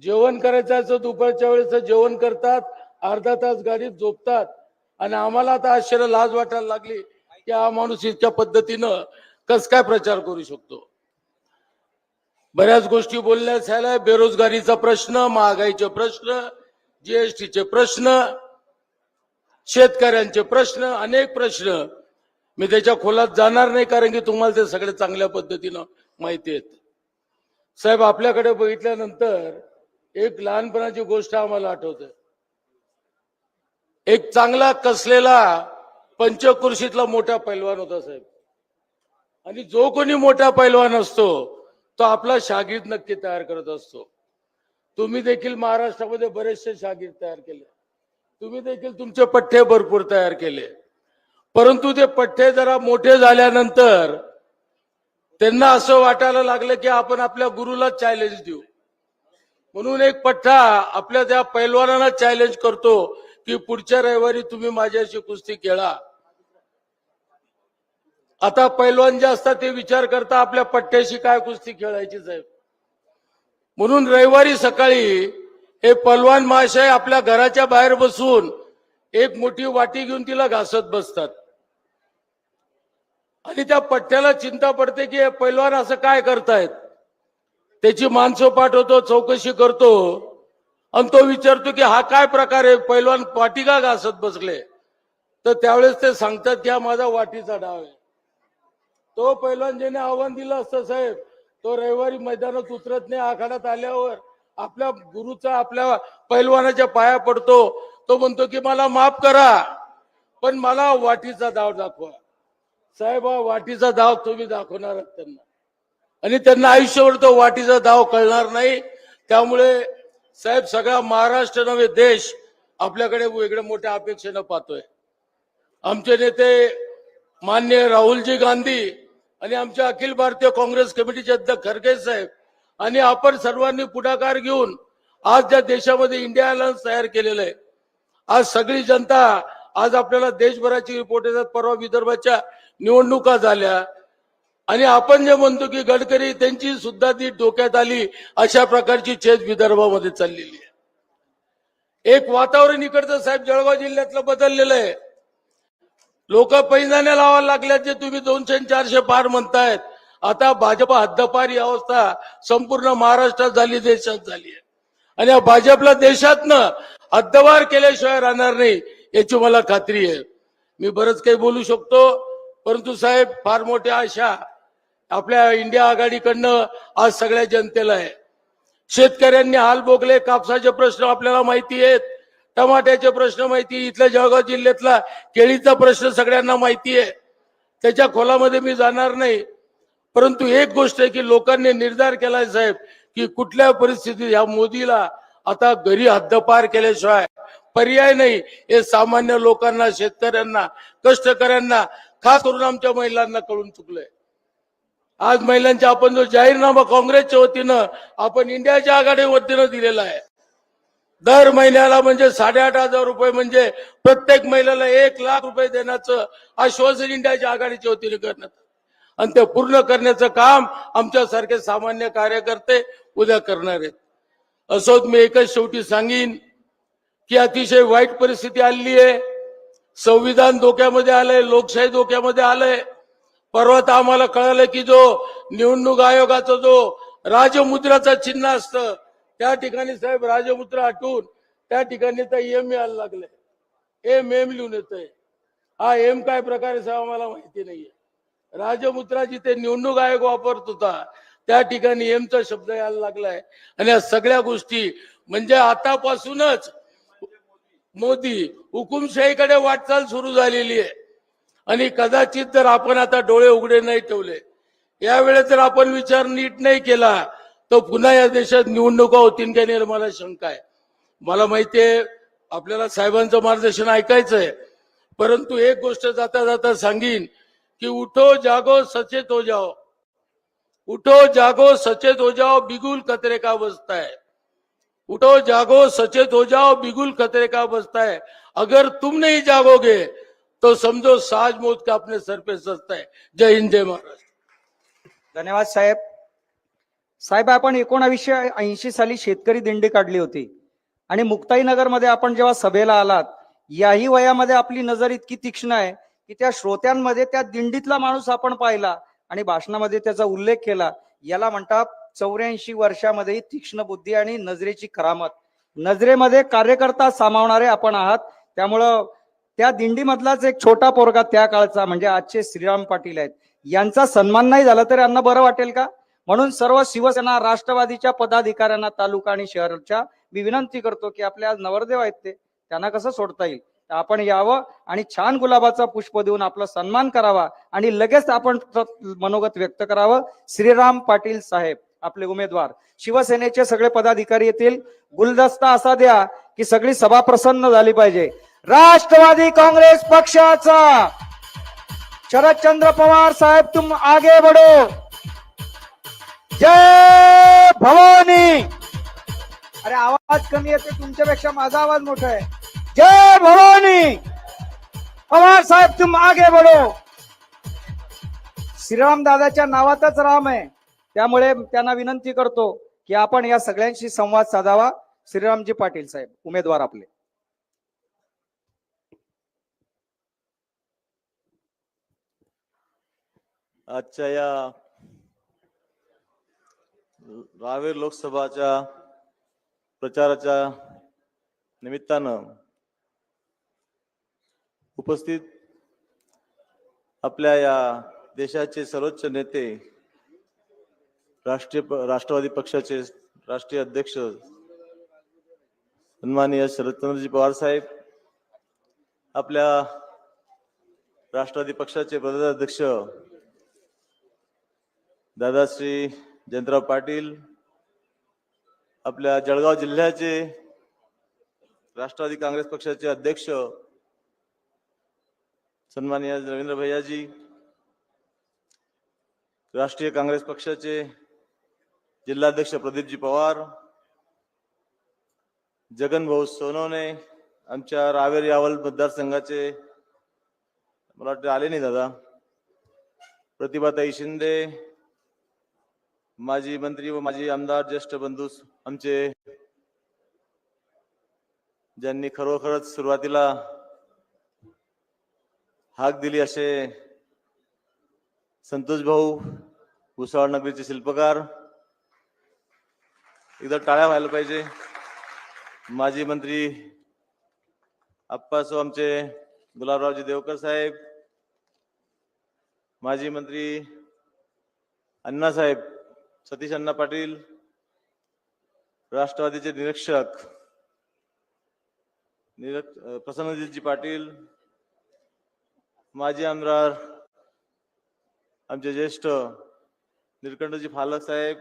जेवण करायचं असं दुपारच्या वेळेस जेवण करतात, अर्धा तास गाडीत झोपतात, आणि आम्हाला आता आश्चर्य लाज वाटायला लागली की हा माणूस इतक्या पद्धतीनं कस काय प्रचार करू शकतो. बऱ्याच गोष्टी बोलण्यास झाल्या, बेरोजगारीचा प्रश्न, महागाईचे प्रश्न, जीएसटीचे प्रश्न, शेतकऱ्यांचे प्रश्न, अनेक प्रश्न. मी त्याच्या खोलात जाणार नाही, कारण की तुम्हाला ते सगळे चांगल्या पद्धतीनं माहिती आहेत. साहेब आपल्याकडे बघितल्यानंतर एक लहानपणाची गोष्ट आम्हाला आठवते. एक चांगला कसलेला पंचकृषीतला मोठा पैलवान होता साहेब, आणि जो कोणी मोठा पैलवान असतो तो आपला शागिर्द नक्की तयार करत असतो. तुम्ही देखील महाराष्ट्रामध्ये बरेचसे शागिर्द तयार केले, तुम्ही देखील तुमचे पठ्ठे भरपूर तयार केले, परंतु ते पठ्ठे जरा मोठे झाल्यानंतर त्यांना असं वाटायला लागलं की आपण आपल्या गुरुला चॅलेंज देऊ. म्हणून एक पठ्ठा आपल्या त्या पैलवानांना चॅलेंज करतो की पुढच्या रविवारी तुम्ही माझ्याशी कुस्ती खेळा. आता पैलवान जे असतात ते विचार करता आपल्या पठ्ठ्याशी काय कुस्ती खेळायची साहेब. म्हणून रविवारी सकाळी हे पैलवान महाशय आपल्या घराच्या बाहेर बसून एक मोठी वाटी घेऊन तिला घासत बसतात, आणि त्या पठ्ठ्याला चिंता पडते की हे पैलवान असं काय करतायत. त्याची माणसं पाठवतो, चौकशी करतो, आणि तो विचारतो की हा काय प्रकार आहे, पैलवान वाटी का घासत बसले. तर त्यावेळेस ते सांगतात की हा माझा वाटीचा डाव आहे. तो पैलवान ज्याने आव्हान दिलं असतं साहेब, तो रविवारी मैदानात उतरत नाही. आखाड्यात आल्यावर आपल्या गुरुचा, आपल्या पैलवानाच्या पाया पडतो. तो म्हणतो की मला माफ करा, पण मला वाटीचा डाव दाखवा. साहेब हा वाटीचा डाव तुम्ही दाखवणार आहात त्यांना, आणि त्यांना आयुष्यभर तो वाटीचा डाव कळणार नाही. त्यामुळे साहेब सगळा महाराष्ट्र नव्हे देश आपल्याकडे वेगळ्या मोठ्या अपेक्षेनं पाहतोय. आमचे नेते माननीय राहुलजी गांधी आणि आमच्या अखिल भारतीय काँग्रेस कमिटीचे अध्यक्ष खरगे साहेब आणि आपण सर्वांनी पुढाकार घेऊन आज ज्या देशामध्ये इंडिया अलायन्स तयार केलेलं आहे, आज सगळी जनता, आज आपल्याला देशभराची रिपोर्ट येतात. परवा विदर्भाच्या निवडणुका झाल्या, आणि आपण जे म्हणतो की गडकरी त्यांची सुद्धा ती डोक्यात आली, अशा प्रकारची चेत विदर्भामध्ये चाललेली आहे. एक वातावरण इकडचं साहेब जळगाव जिल्ह्यातलं बदललेलं आहे. लोक पैंजण्या लावायला लागल्यात, जे तुम्ही 200-400 पार म्हणतायत. आता भाजप हद्दपार ही अवस्था संपूर्ण महाराष्ट्रात झाली, देशात झाली आहे, आणि या भाजपला देशातनं हद्दपार केल्याशिवाय राहणार नाही याची मला खात्री आहे. मी बरंच काही बोलू शकतो, परंतु साहेब फार मोठ्या आशा आपल्या इंडिया आघाडीकडनं आज सगळ्या जनतेला आहे. शेतकऱ्यांनी हाल भोगले, कापसाचे प्रश्न आपल्याला माहिती आहेत, टमाट्याचे प्रश्न माहिती, इथल्या जळगाव जिल्ह्यातला केळीचा प्रश्न सगळ्यांना माहिती आहे. त्याच्या खोलामध्ये मी जाणार नाही, परंतु एक गोष्ट आहे की लोकांनी निर्धार केलाय साहेब की कुठल्या परिस्थितीत या मोदीला आता घरी हद्दपार केल्याशिवाय पर्याय नाही. हे सामान्य लोकांना, शेतकऱ्यांना, कष्टकऱ्यांना, खास करून आमच्या महिलांना कळून चुकलंय. आज महिलांच्या आपण जो जाहीरनामा काँग्रेसच्या वतीनं, आपण इंडियाच्या आघाडी वतीनं दिलेला आहे, दर महिन्याला म्हणजे 8,500 रुपये, म्हणजे प्रत्येक महिलेला 1,00,000 रुपये देण्याचं आश्वासन इंडियाच्या आघाडीच्या वतीने करण्यात, आणि ते पूर्ण करण्याचं काम आमच्यासारखे सामान्य कार्यकर्ते उद्या करणार आहेत. असोच मी एकच शेवटी सांगीन की अतिशय वाईट परिस्थिती आलेली आहे. संविधान धोक्यामध्ये आलंय, लोकशाही धोक्यामध्ये आलंय. परवा तर आम्हाला कळालं की जो निवडणूक आयोगाचा जो राजमुद्राचं चिन्ह असतं, त्या ठिकाणी साहेब राजमुद्रा हटवून त्या ठिकाणी तर एम यायला लागले. एम लिहून येतंय. हा एम काय प्रकार आहे साहेब आम्हाला माहिती नाहीये. राजमुद्रा जिथे निवडणूक आयोग वापरत होता त्या ठिकाणी एमचा शब्द यायला लागलाय. आणि या सगळ्या गोष्टी म्हणजे आतापासूनच मोदी हुकुमशाहीकडे वाटचाल सुरू झालेली आहे. आणि कदाचित जर आपण आता डोळे उघडे नाही ठेवले, यावेळेस जर आपण विचार नीट नाही केला, तर पुन्हा या देशात निवडणुका होतील का नाही मला शंका आहे. मला माहितीये आपल्याला साहेबांचं मार्गदर्शन ऐकायचंय, परंतु एक गोष्ट जाता जाता सांगीन कि उठो जागो सचेत हो जाओ, उठो जागो सचेत हो जाओ, बिगुल खतरे का बसता है. उठो जागो सचेत हो जाओ, बिगुल खतरे का बसता है. अगर तुम नहीं जागोगे तो समझो साज मौत का अपने सर पे सजता है. जय हिंद, जय महाराष्ट्र.
धन्यवाद साहेब. साहेब, आपण 1980 साली शेतकरी दिंडी काढली होती आणि मुक्ताईनगरमध्ये आपण जेव्हा सभेला आलात, याही वयामध्ये आपली नजर इतकी तीक्ष्ण आहे की त्या श्रोत्यांमध्ये त्या दिंडीतला माणूस आपण पाहिला आणि भाषणामध्ये त्याचा उल्लेख केला. याला म्हणतात 84 वर्षामध्ये तीक्ष्ण बुद्धी आणि नजरेची करामत. नजरेमध्ये कार्यकर्ता सामावणारे आपण आहात. त्यामुळं त्या दिंडीमधलाच एक छोटा पोरगा त्या काळचा म्हणजे आजचे श्रीराम पाटील आहेत, यांचा सन्मान नाही झाला तर यांना बरं वाटेल का? म्हणून सर्व शिवसेना राष्ट्रवादीच्या पदाधिकाऱ्यांना तालुका आणि शहराच्या मी विनंती करतो की आपले आज नवरदेव आहेत ते, त्यांना कसं सोडता येईल, आपण यावं आणि छान गुलाबाचा पुष्प देऊन आपला सन्मान करावा आणि लगेच आपण मनोगत व्यक्त करावं. श्रीराम पाटील साहेब आपले उमेदवार, शिवसेनेचे सगळे पदाधिकारी येतील. गुलदस्ता असा द्या की सगळी सभा प्रसन्न झाली पाहिजे. राष्ट्रवादी काँग्रेस पक्षाचा शरदचंद्र पवार साहेब, तुम आगे बढ़ो. जय भवानी. अरे आवाज कमी येते तुमच्यापेक्षा, माझा आवाज मोठा आहे. जय भवानी. पवार साहेब तुम आगे बढ़ो. श्रीराम दादाच्या नावातच राम आहे, त्यामुळे त्यांना विनंती करतो की आपण या सगळ्यांशी संवाद साधावा. श्रीरामजी पाटील साहेब उमेदवार आपले.
आजच्या या रावेर लोकसभाच्या प्रचाराच्या निमित्तानं उपस्थित आपल्या या देशाचे सर्वोच्च नेते, राष्ट्रवादी पक्षाचे राष्ट्रीय अध्यक्ष सन्माननीय शरदचंद्रजी पवार साहेब, आपल्या राष्ट्रवादी पक्षाचे प्रदेशाध्यक्ष दादाश्री जयंतराव पाटील, आपल्या जळगाव जिल्ह्याचे राष्ट्रवादी काँग्रेस पक्षाचे अध्यक्ष सन्माननीय रवींद्र भैयाजी, राष्ट्रीय काँग्रेस पक्षाचे जिल्हाध्यक्ष प्रदीपजी पवार, जगन भाऊ सोनवणे, आमच्या रावेर यावल मतदारसंघाचे मला वाटतं आले नाही दादा, प्रतिभाताई शिंदे, माजी मंत्री व माजी आमदार, ज्येष्ठ बंधू आमचे, ज्यांनी खरोखरच सुरुवातीला हाक दिली असे संतोष भाऊ, भुसावळ नगरीचे शिल्पकार, एकदा टाळ्या व्हायला पाहिजे. माजी मंत्री आप्पासो आमचे गुलाबरावजी देवकर साहेब, माजी मंत्री अण्णासाहेब सतीश अण्णा पाटील, राष्ट्रवादीचे निरीक्षक प्रसन्नजीतजी पाटील, माजी आमदार आमचे ज्येष्ठ निलकंठजी फालक साहेब,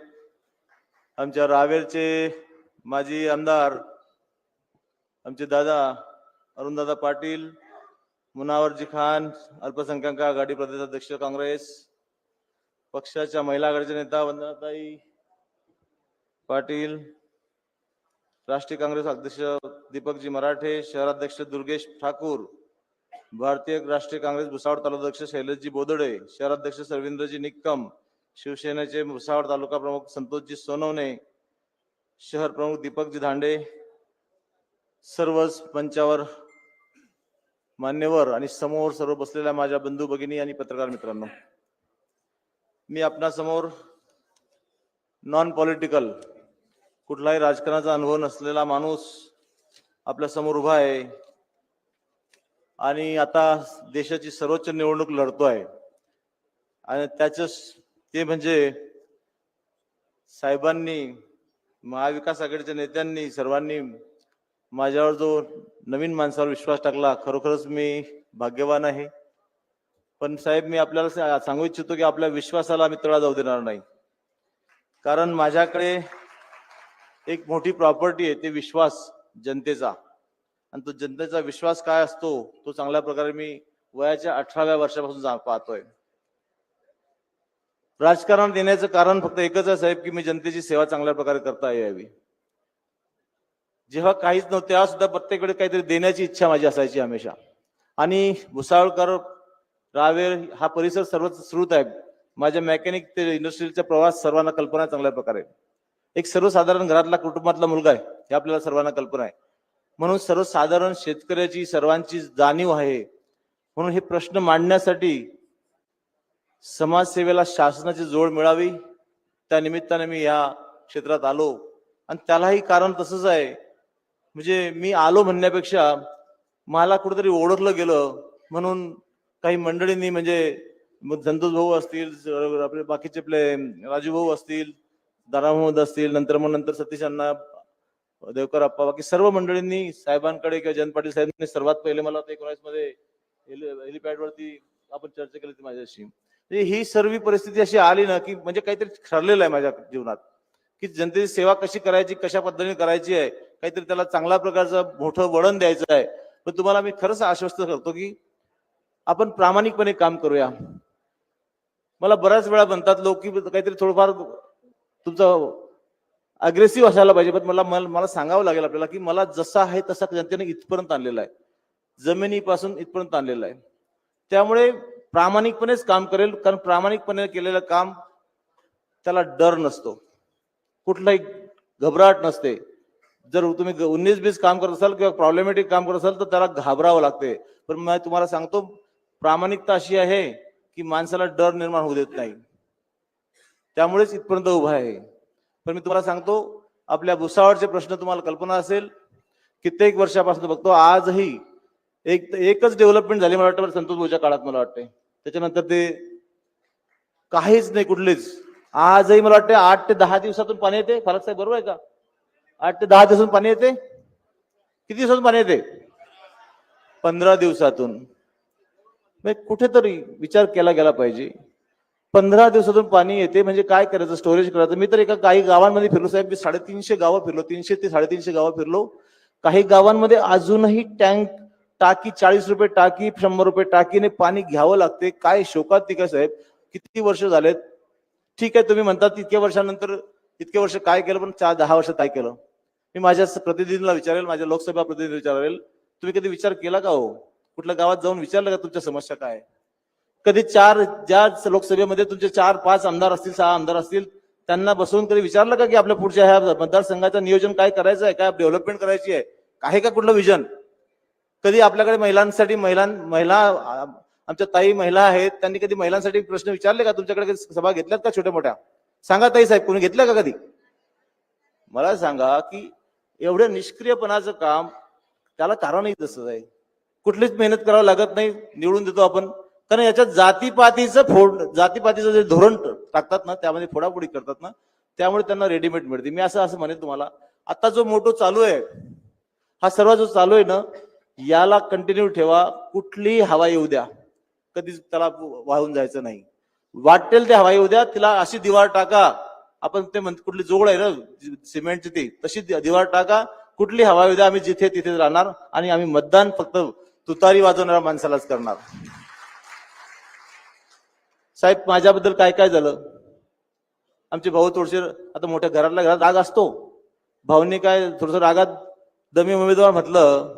आमच्या रावेरचे माजी आमदार आमचे दादा अरुणदादा पाटील, मुनावरजी खान, अल्पसंख्याक आघाडी प्रदेशाध्यक्ष काँग्रेस, पक्षाच्या महिला आघाडीच्या नेता वंदनाताई पाटील, राष्ट्रीय काँग्रेस अध्यक्ष दीपकजी मराठे, शहराध्यक्ष दुर्गेश ठाकूर, भारतीय राष्ट्रीय काँग्रेस भुसावळ तालुकाध्यक्ष शैलेशजी बोदडे, शहराध्यक्ष सर्वेंद्रजी निक्कम, शिवसेनेचे भुसावळ तालुका प्रमुख संतोषजी सोनवणे, शहर प्रमुख दीपकजी धांडे, सर्वच मंचावर मान्यवर आणि समोर सर्व बसलेल्या माझ्या बंधू भगिनी आणि पत्रकार मित्रांनो, मी आपणासमोर नॉन पॉलिटिकल कुठलाही राजकारणाचा अनुभव नसलेला माणूस आपल्या समोर उभा आहे आणि आता देशाची सर्वोच्च निवडणूक लढतोय आणि ते म्हणजे साहेबांनी, महाविकास आघाडीच्या नेत्यांनी सर्वांनी माझ्यावर जो नवीन माणसावर विश्वास टाकला, खरोखरच मी भाग्यवान आहे. पण साहेब, मी आपल्याला सांगू इच्छितो की आपल्या विश्वासाला मी तडा जाऊ देणार नाही. कारण माझ्याकडे एक मोठी प्रॉपर्टी आहे, ते विश्वास जनतेचा. आणि तो जनतेचा विश्वास काय असतो तो चांगल्या प्रकारे मी वयाच्या 18व्या वर्षापासून पाहतोय. राजकारणात येण्याचं कारण फक्त एकच आहे साहेब, की मी जनतेची सेवा चांगल्या प्रकारे करता यावी. जेव्हा काहीच नव्हतं तेव्हा सुद्धा प्रत्येक वेळी काहीतरी देण्याची इच्छा माझी असायची हमेशा. आणि भुसावळकर, रावेर हा परिसर सर्वच श्रुत आहे. माझ्या मेकॅनिक ते इंडस्ट्रीचा प्रवास सर्वांना कल्पना आहे चांगल्या प्रकारे. एक सर्वसाधारण घरातला कुटुंबातला मुलगा आहे हे आपल्याला सर्वांना कल्पना आहे. म्हणून सर्वसाधारण शेतकऱ्याची सर्वांची जाणीव आहे. म्हणून हे प्रश्न मांडण्यासाठी समाजसेवेला शासनाची जोड मिळावी, त्या निमित्ताने मी या क्षेत्रात आलो. आणि त्यालाही कारण तसंच आहे, म्हणजे मी आलो म्हणण्यापेक्षा मला कुठेतरी ओळखलं गेलं म्हणून काही मंडळींनी, म्हणजे संतोष भाऊ असतील, आपले बाकीचे आपले राजू भाऊ असतील, दारा मोहम्मद असतील, नंतर सतीश अण्णा, देवकर अप्पा, बाकी सर्व मंडळींनी साहेबांकडे किंवा जयंत पाटील साहेबांनी सर्वात पहिले मला 19 मध्ये हेलिपॅड वरती आपण चर्चा केली होती माझ्याशी. ही सर्व परिस्थिती अशी आली ना की म्हणजे काहीतरी ठरलेलं आहे माझ्या जीवनात की जनतेची सेवा कशी करायची, कशा पद्धतीने करायची आहे, काहीतरी त्याला चांगल्या प्रकारचं मोठं वळण द्यायचं आहे. पण तुम्हाला मी खरंच आश्वस्त करतो की आपण प्रामाणिकपणे काम करूया. मला बऱ्याच वेळा म्हणतात लोक की काहीतरी थोडंफार तुमचं अग्रेसिव्ह असायला पाहिजे. पण मला सांगावं लागेल आपल्याला की मला जसा आहे तसा जनतेने इथपर्यंत आणलेला आहे, जमिनीपासून इथपर्यंत आणलेला आहे. त्यामुळे प्रामाणिकपणेच काम करेल, कारण प्रामाणिकपणे केलेलं काम त्याला डर नसतो, कुठलाही घबराट नसते. जर तुम्ही 19-20 काम करत असाल किंवा प्रॉब्लेमॅटिक काम करत असाल तर त्याला घाबरावं लागते. पण मी तुम्हाला सांगतो, प्रामाणिकता अशी आहे की माणसाला डर निर्माण होऊ देत नाही. त्यामुळेच इथपर्यंत उभा आहे. पण मी तुम्हाला सांगतो, आपल्या भुसावळचे प्रश्न तुम्हाला कल्पना असेल, कित्येक वर्षापासून बघतो, आजही एकच डेव्हलपमेंट झाली मला वाटतं संतोष भाऊच्या काळात, मला वाटते. त्याच्यानंतर ते काहीच नाही कुठलेच. आजही मला वाटतं 8 ते 10 दिवसातून पाणी येते. फारक साहेब बरोबर आहे का? 8 ते 10 दिवसातून पाणी येते. किती दिवसातून पाणी येते? 15 दिवसातून. कुठेतरी विचार केला गेला पाहिजे. 15 दिवसातून पाणी येते म्हणजे काय करायचं, स्टोरेज करायचं. मी तर एका काही गावांमध्ये फिरलो साहेब, मी 350 गावं फिरलो, 300 ते 350 गावं फिरलो. काही गावांमध्ये अजूनही टाकी 40 रुपये टाकी, 100 रुपये टाकीने पाणी घ्यावं लागते. काय शोकात ती काय साहेब, किती वर्ष झालेत. ठीक आहे, तुम्ही म्हणतात इतक्या वर्षानंतर इतके वर्ष काय केलं, पण 4-10 वर्ष काय केलं. मी माझ्या प्रतिनिधीला विचारेल, माझ्या लोकसभा प्रतिनिधी विचारेल, तुम्ही कधी विचार केला का हो, कुठल्या गावात जाऊन विचारलं का तुमच्या समस्या काय? कधी ज्या लोकसभेमध्ये तुमचे 4-5 आमदार असतील, 6 आमदार असतील, त्यांना बसवून कधी विचारलं का की आपल्या पुढच्या ह्या मतदारसंघाचं नियोजन काय करायचं आहे, काय डेव्हलपमेंट करायची आहे का कुठलं विजन? कधी आपल्याकडे महिलांसाठी महिला आमच्या ताई महिला आहेत, त्यांनी कधी महिलांसाठी प्रश्न विचारले का? तुमच्याकडे कधी सभा घेतल्यात का छोट्या मोठ्या? सांगा ताई साहेब, कोणी घेतलं का कधी? मला सांगा की एवढं निष्क्रियपणाचं काम, त्याला कारणही तसंच आहे. कुठलीच मेहनत करावं लागत नाही, निवडून देतो आपण. कारण याच्यात जातीपातीचं जे धोरण टाकतात ना, त्यामध्ये फोडाफोडी करतात ना, त्यामुळे त्यांना रेडीमेड मिळते. मी असं म्हणेन तुम्हाला, आता जो मोठो चालू आहे, हा सर्व जो चालू आहे ना, याला कंटिन्यू ठेवा. कुठलीही हवा येऊ द्या, कधीच त्याला वाहून जायचं नाही. वाटेल ते हवा येऊ द्या, तिला अशी दिवार टाका आपण ते म्हणतो कुठली जोड आहे ना सिमेंटची ती तशी दिवार टाका, कुठली हवा येऊ द्या, आम्ही जिथे तिथे राहणार आणि आम्ही मतदान फक्त तुतारी वाजवणाऱ्या माणसालाच करणार. साहेब माझ्याबद्दल काय काय झालं, आमचे भाऊ थोडेसे आता मोठ्या घरातल्या घरात राग असतो, भाऊंनी काय थोडस रागात दमी उमेदवार म्हटलं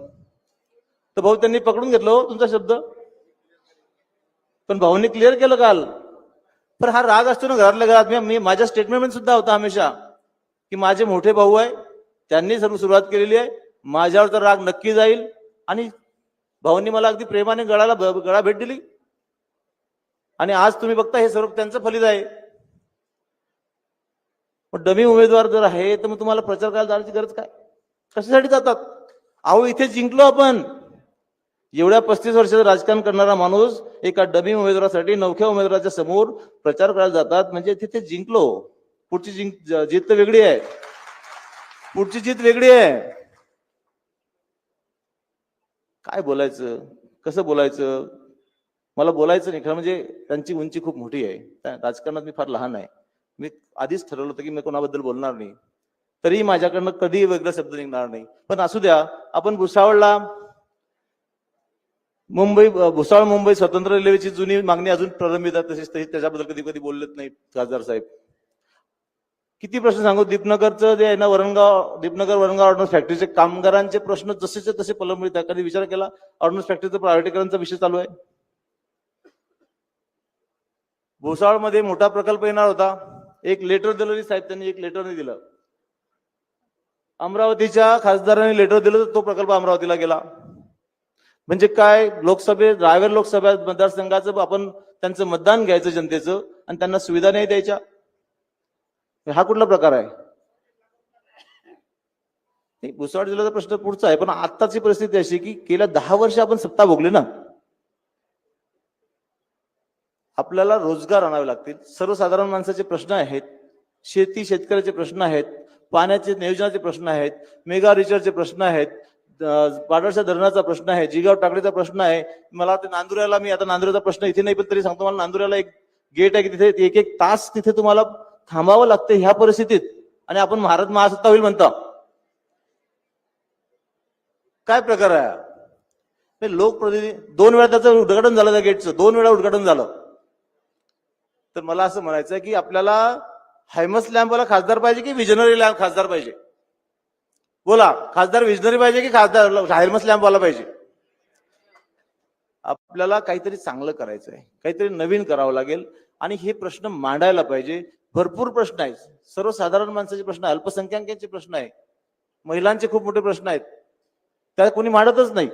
तर भाऊ त्यांनी पकडून घेतलं हो तुमचा शब्द, पण भाऊंनी क्लिअर केलं काल. पण हा राग असतो ना घरातल्या घरात. मी माझ्या स्टेटमेंट सुद्धा होता हमेशा की माझे मोठे भाऊ आहे, त्यांनी सर्व सुरुवात केलेली आहे, माझ्यावर तर राग नक्की जाईल. आणि भाऊंनी मला अगदी प्रेमाने गळा भेट दिली आणि आज तुम्ही बघता हे सर्व त्यांचं फलित आहे. पण डमी उमेदवार जर आहे तर मग तुम्हाला प्रचार करायला जाण्याची गरज काय, कशासाठी जातात? अहो इथे जिंकलो आपण. एवढ्या 35 वर्षाचं राजकारण करणारा माणूस एका डमी उमेदवारासाठी नवख्या उमेदवाराच्या समोर प्रचार करायला जातात म्हणजे तिथे जिंकलो. पुढची जीत तर वेगळी आहे, पुढची जीत वेगळी आहे. काय बोलायचं, कसं बोलायचं, मला बोलायचं नाही. खरं म्हणजे त्यांची उंची खूप मोठी आहे, राजकारणात मी फार लहान आहे. मी आधीच ठरवलं होतं की मी कोणाबद्दल बोलणार नाही, तरी माझ्याकडनं कधी वेगळा शब्द निघणार नाही. पण असू द्या, आपण भुसावळला भुसावळ मुंबई स्वतंत्र रेल्वेची जुनी मागणी अजून प्रलंबित आहे, तशीच त्याच्याबद्दल कधी कधी बोललेत नाही खासदार साहेब. किती प्रश्न सांगू, दीपनगरचं जे आहे ना दीपनगर वरणगाव ऑर्डनन्स फॅक्टरीचे कामगारांचे प्रश्न जसेचे तसे प्रलंबित आहे. कधी विचार केला ऑर्डनन्स फॅक्टरीचं प्रायव्हेटीकरणचा विषय चालू आहे. भुसावळमध्ये मोठा प्रकल्प येणार होता, एक लेटर दिलं साहेब, त्यांनी एक लेटर नाही दिलं. अमरावतीच्या खासदारांनी लेटर दिलं तर तो प्रकल्प अमरावतीला गेला. म्हणजे काय, रायगड लोकसभा मतदारसंघाचं आपण त्यांचं मतदान घ्यायचं जनतेचं आणि त्यांना सुविधा नाही द्यायच्या, हा कुठला प्रकार आहे? भुसावळ जिल्ह्याचा प्रश्न पुढचा आहे. पण आताची परिस्थिती अशी की गेल्या 10 वर्ष आपण सत्ता भोगली ना, आपल्याला रोजगार आणावे लागतील. सर्वसाधारण माणसाचे प्रश्न आहेत, शेतकऱ्याचे प्रश्न आहेत, पाण्याचे नियोजनाचे प्रश्न आहेत, मेगा रिचार्जचे प्रश्न आहेत, पाडळच्या धरणाचा प्रश्न आहे, जिगाव टाकडीचा प्रश्न आहे. मला ते नांदुऱ्याला, मी आता नांदुऱ्याचा प्रश्न इथे नाही पण तरी सांगतो, मला नांदुऱ्याला एक गेट आहे की तिथे एक तास तिथे तुम्हाला थांबावं लागतं ह्या परिस्थितीत, आणि आपण भारत महासत्ता होईल म्हणता. काय प्रकार आहे? लोकप्रतिनिधी 2 वेळा त्याचं उद्घाटन झालं, त्या गेटचं 2 वेळा उद्घाटन झालं. तर मला असं म्हणायचं आहे की आपल्याला हायमस लॅम्पवाला खासदार पाहिजे की विजनरी लॅम्प खासदार पाहिजे? बोला, खासदार विजनरी पाहिजे की खासदार हायमस लॅम्पवाला पाहिजे? आपल्याला काहीतरी चांगलं करायचं आहे, काहीतरी नवीन करावं लागेल आणि हे प्रश्न मांडायला पाहिजे. भरपूर प्रश्न आहेत, सर्वसाधारण माणसाचे प्रश्न आहे, अल्पसंख्याकांचे प्रश्न आहे, महिलांचे खूप मोठे प्रश्न आहेत, त्या कोणी मांडतच नाही.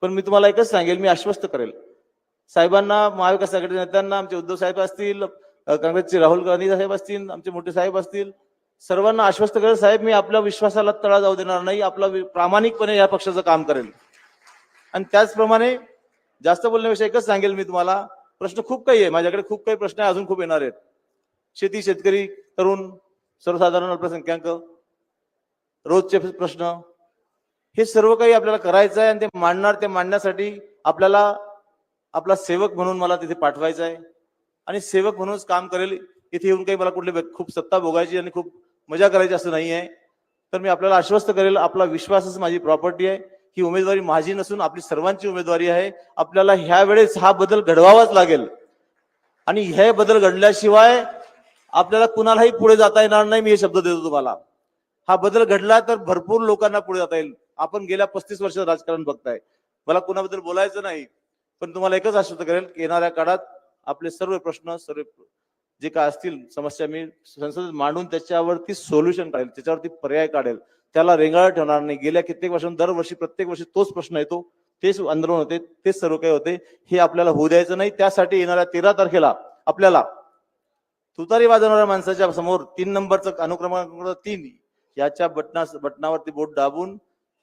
पण मी तुम्हाला एकच सांगेल, मी आश्वस्त करेल साहेबांना, महाविकास आघाडीच्या नेत्यांना, आमचे उद्धव साहेब असतील, काँग्रेसचे राहुल गांधी साहेब असतील, आमचे मोठे साहेब असतील, सर्वांना आश्वस्त करेल, साहेब मी आपल्या विश्वासाला तडा जाऊ देणार नाही, आपला प्रामाणिकपणे या पक्षाचं काम करेल. आणि त्याचप्रमाणे जास्त बोलण्यापेक्षा एकच सांगेल मी तुम्हाला, प्रश्न खूप काही आहे माझ्याकडे, खूप काही प्रश्न आहे, अजून खूप येणार आहेत. शेती, शेतकरी, तरुण, सर्वसाधारण अल्पसंख्याक, रोजचे प्रश्न, हे सर्व काही आपल्याला करायचं आहे आणि ते मांडणार. ते मांडण्यासाठी आपल्याला आपला सेवक म्हणून मला तिथे पाठवायचं आहे आणि सेवक म्हणूनच काम करेल. इथे येऊन काही मला कुठली खूप सत्ता भोगायची आणि खूप मजा करायची असं नाही आहे. तर मी आपल्याला आश्वस्त करेल, आपला विश्वासच माझी प्रॉपर्टी आहे. ही उमेदवारी माझी नसून आपली सर्वांची उमेदवारी आहे. आपल्याला ह्या वेळेस हा बदल घडवावाच लागेल आणि हे बदल घडल्याशिवाय आपल्याला कुणालाही पुढे जाता येणार नाही. मी हे शब्द देतो तुम्हाला. हा बदल घडला तर भरपूर लोकांना पुढे जाता येईल. आपण गेल्या 35 वर्षात राजकारण बघताय, मला कुणाबद्दल बोलायचं नाही, पण तुम्हाला एकच आश्वस्त करेल, येणाऱ्या काळात आपले सर्व प्रश्न, सर्व जे काय असतील समस्या मी संसदेत मांडून त्याच्यावरती सोल्युशन काढेल, त्याच्यावरती पर्याय काढेल, त्याला रेंगाळत ठेवणार नाही. गेल्या कित्येक वर्षांपासून दरवर्षी प्रत्येक वर्षी तोच प्रश्न येतो, तेच आंदोलन होते, तेच सर्व काही होते. हे आपल्याला होऊ द्यायचं नाही. त्यासाठी येणाऱ्या 13 तारखेला आपल्याला तुतारी वाजवणाऱ्या माणसाच्या समोर 3 नंबरचं अनुक्रमांक 3 याच्या बटनावरती बोट दाबून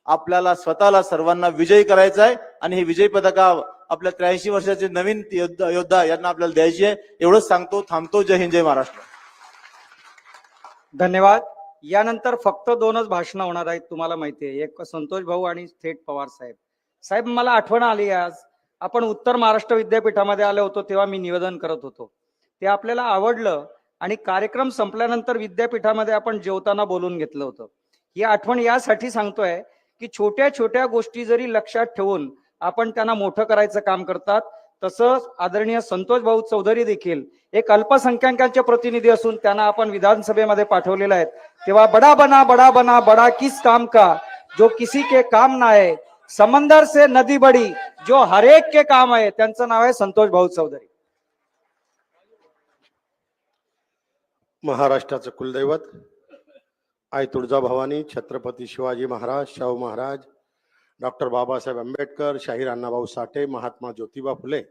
आपल्याला स्वतःला सर्वांना विजयी करायचं आहे आणि हे विजयी पताका आपल्या 83 वर्षाचे नवीन योद्धा यांना आपल्याला द्यायची आहे. एवढंच सांगतो, थांबतो. जय हिंद, जय महाराष्ट्र.
धन्यवाद. यानंतर फक्त 2च भाषणं होणार आहेत, तुम्हाला माहिती आहे, एक संतोष भाऊ आणि थेट पवार साहेब. साहेब मला आठवण आली, आज आपण उत्तर महाराष्ट्र विद्यापीठामध्ये आलो होतो तेव्हा मी निवेदन करत होतो, ते आपल्याला आवडलं आणि कार्यक्रम संपल्यानंतर विद्यापीठामध्ये आपण जेवताना बोलून घेतलं होतं. ही आठवण यासाठी सांगतोय की छोट्या छोट्या गोष्टी जरी लक्षात ठेवून आपण त्यांना मोठं करायचं काम करतात. तसंच आदरणीय संतोष भाऊ चौधरी देखील एक अल्पसंख्याकांचे प्रतिनिधी असून त्यांना आपण विधानसभेमध्ये पाठवलेलं आहे. तेव्हा बडा बना बडा किस काम का, जो किसी के काम ना आहे, समंदर से नदी बडी, जो हरेक के काम आहे. त्यांचं नाव आहे संतोष भाऊ चौधरी.
महाराष्ट्राचं कुलदैवत आई तुळजाभवानी, छत्रपती शिवाजी महाराज, शाहू महाराज, डॉक्टर बाबासाहेब आंबेडकर, शाहीर अण्णाभाऊ साठे, महात्मा ज्योतिबा फुले,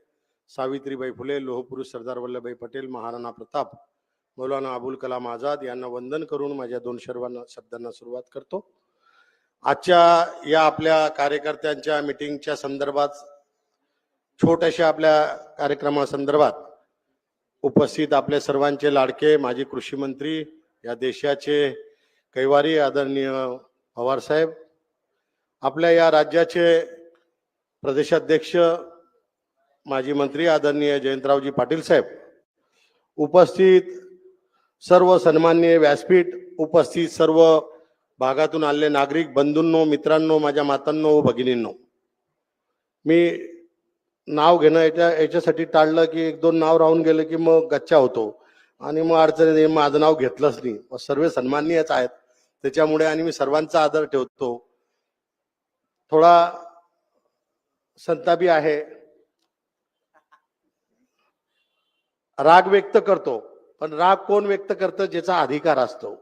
सावित्रीबाई फुले, लोहपुरुष सरदार वल्लभभाई पटेल, महाराणा प्रताप, मौलाना अबुल कलाम आझाद यांना वंदन करून माझ्या 2 शब्दांना सुरुवात करतो. आजच्या या आपल्या कार्यकर्त्यांच्या मीटिंगच्या संदर्भात, छोट्याशा आपल्या कार्यक्रमासंदर्भात उपस्थित आपले सर्वांचे लाडके माजी कृषी मंत्री, या देशाचे कैवारी आदरणीय पवार साहेब, आपल्या या राज्याचे प्रदेशाध्यक्ष माजी मंत्री आदरणीय जयंतरावजी पाटील साहेब, उपस्थित सर्व सन्माननीय व्यासपीठ, उपस्थित सर्व भागातून आलेले नागरिक बंधूंनो, मित्रांनो, माझ्या मातांनो, भगिनींनो, मी नाव घेणं याच्यासाठी टाळलं की 1-2 नाव राहून गेलं की मग गच्चा होतो आणि मग अडचणी, माझं नाव घेतलंच नाही. सर्व सन्माननीयच आहेत त्याच्यामुळे, आणि मी सर्वांचा आदर ठेवतो. थोडा संतापी आहे, राग व्यक्त करतो, पण राग कोण व्यक्त करतं? ज्याचा अधिकार असतो.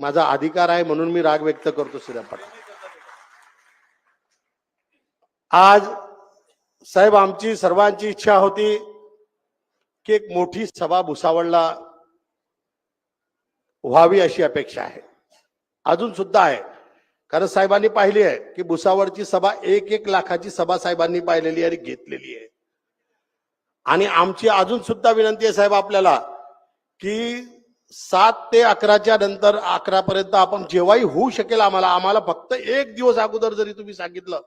माझा अधिकार आहे म्हणून मी राग व्यक्त करतो. सूर्यपाट आज साहेब, आमची सर्वांची इच्छा होती की एक मोठी सभा भुसावळला व्हावी अशी अपेक्षा आहे, अजून सुद्धा आहे. कारण साहेबांनी पाहिली आहे की भुसावळची सभा 1-1 लाखाची सभा साहेबांनी पाहिलेली आणि घेतलेली आहे. आणि आमची अजून सुद्धा विनंती आहे साहेब आपल्याला की 7 ते 11च्या नंतर 11 पर्यंत आपण जेव्हाही होऊ शकेल आम्हाला फक्त 1 दिवस अगोदर जरी तुम्ही सांगितलं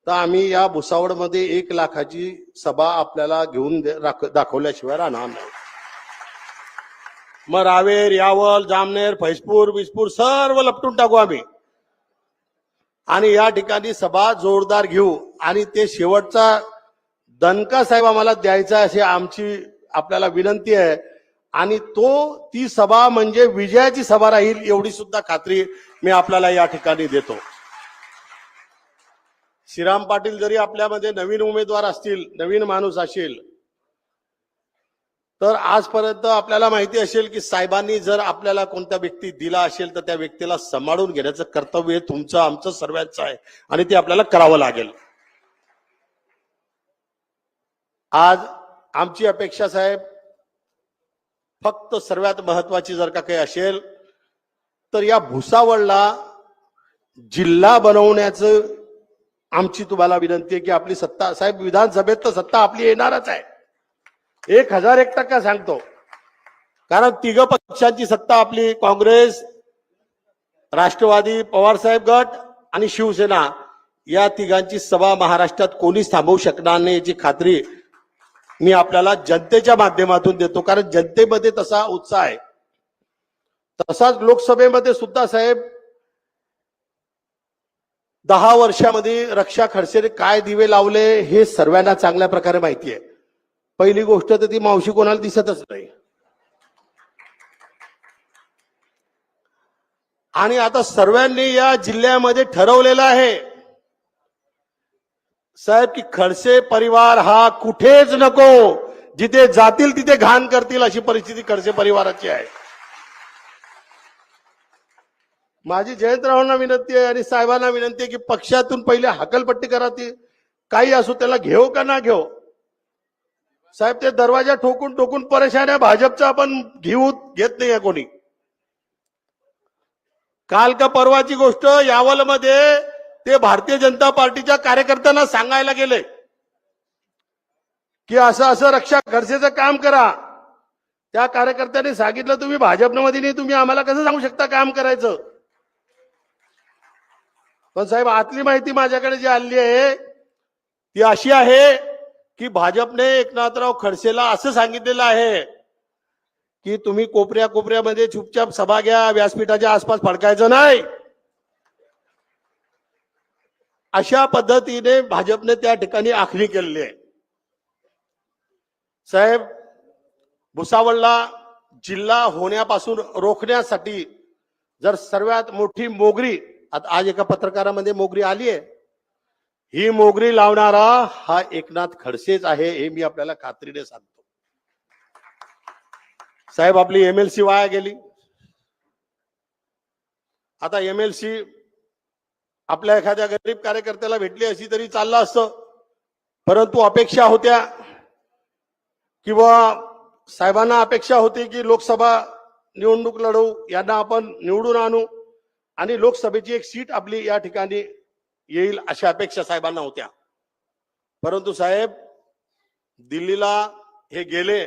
तर आम्ही या भुसावळमध्ये 1 लाखाची सभा आपल्याला घेऊन दाखवल्याशिवाय राहणार नाही. मग रावेर, यावल, जामनेर, फैजपूर, विजपूर सर्व लपटून टाकू आम्ही आणि या ठिकाणी सभा जोरदार घेऊ. आणि ते शेवटचा दणका साहेब आम्हाला द्यायचा अशी आमची आपल्याला विनंती आहे. आणि ती सभा म्हणजे विजयाची सभा राहील एवढी सुद्धा खात्री मी आपल्याला या ठिकाणी देतो. श्रीराम पाटील जरी आपल्यामध्ये नवीन उमेदवार असतील, नवीन माणूस असेल, तर आजपर्यंत आपल्याला माहिती असेल की साहेबांनी जर आपल्याला कोणत्या व्यक्ती दिला असेल तर त्या व्यक्तीला सांभाळून घेण्याचं कर्तव्य तुमचं, आमचं, सर्वांचं आहे आणि ते आपल्याला करावं लागेल. आज आमची अपेक्षा साहेब फक्त सर्वात महत्वाची जर का काही असेल तर या भुसावळला जिल्हा बनवण्याचं आमची तुम्हाला विनंती आहे की आपली सत्ता साहेब, विधानसभेत तर सत्ता आपली येणारच आहे, 1001% सांगतो. कारण 3 पक्षांची सत्ता आपली, काँग्रेस, राष्ट्रवादी, पवार साहेब गट आणि शिवसेना, या 3घांची सभा महाराष्ट्रात कोणीच थांबवू शकणार नाही याची खात्री मी आपल्याला जनतेच्या माध्यमातून देतो. कारण जनतेमध्ये तसा उत्साह आहे. तसाच लोकसभेमध्ये सुद्धा साहेब 10 वर्षामध्ये रक्षा खडसेने काय दिवे लावले हे सर्वांना चांगल्या प्रकारे माहिती आहे. पहिली गोष्ट तर ती मावशी कोणाला दिसतच नाही. आणि आता सर्वांनी या जिल्ह्यामध्ये ठरवलेलं आहे साहेब की खडसे परिवार हा कुठेच नको, जिथे जातील तिथे घाण करतील अशी परिस्थिती खडसे परिवाराची आहे. माझी जयंतरावांना विनंती आहे आणि साहेबांना विनंती आहे की पक्षातून पहिले हकलपट्टी करा. ती काही असो, त्याला घेऊ का ना घेऊ साहेब, ते दरवाजा ठोकून ठोकून परेशान आहे. भाजपचा आपण घेत नाही कोणी. काल का परवाची गोष्ट, यावलमध्ये ते भारतीय जनता पार्टीच्या कार्यकर्त्यांना सांगायला गेले की असं असं रक्षा खडसेचं काम करा. त्या कार्यकर्त्यांनी सांगितलं तुम्ही भाजपमध्ये नाही, तुम्ही आम्हाला कसं सांगू शकता काम करायचं. पण साहेब आतली माहिती माझ्याकडे जी आली आहे ती अशी आहे की भाजपने एकनाथराव खडसेला असं सांगितलेलं आहे की तुम्ही कोपऱ्या कोपऱ्यामध्ये चुपचाप सभा घ्या, व्यासपीठाच्या आसपास फडकायचं नाही. अशा पद्धतीने भाजपने त्या ठिकाणी आखणी केलेली आहे. साहेब, भुसावळला जिल्हा होण्यापासून रोखण्यासाठी जर सर्वात मोठी मोगरी, आता आज एका पत्रकारामध्ये मोगरी आली आहे, ही मोगरी लावणारा हा एकनाथ खडसेच आहे, हे मी आपल्याला खात्रीने सांगतो. साहेब, आपली MLC वाया गेली. आता MLC आपल्या एखाद्या गरीब कार्यकर्त्याला भेटली अशी तरी चाललं असतं, परंतु अपेक्षा होत्या किंवा साहेबांना अपेक्षा होती की लोकसभा निवडणूक लढवू, यांना आपण निवडून आणू आणि लोकसभेची एक सीट आपली या ठिकाणी येईल अशा अपेक्षा साहेबांना होत्या. परंतु साहेब, दिल्लीला हे गेले.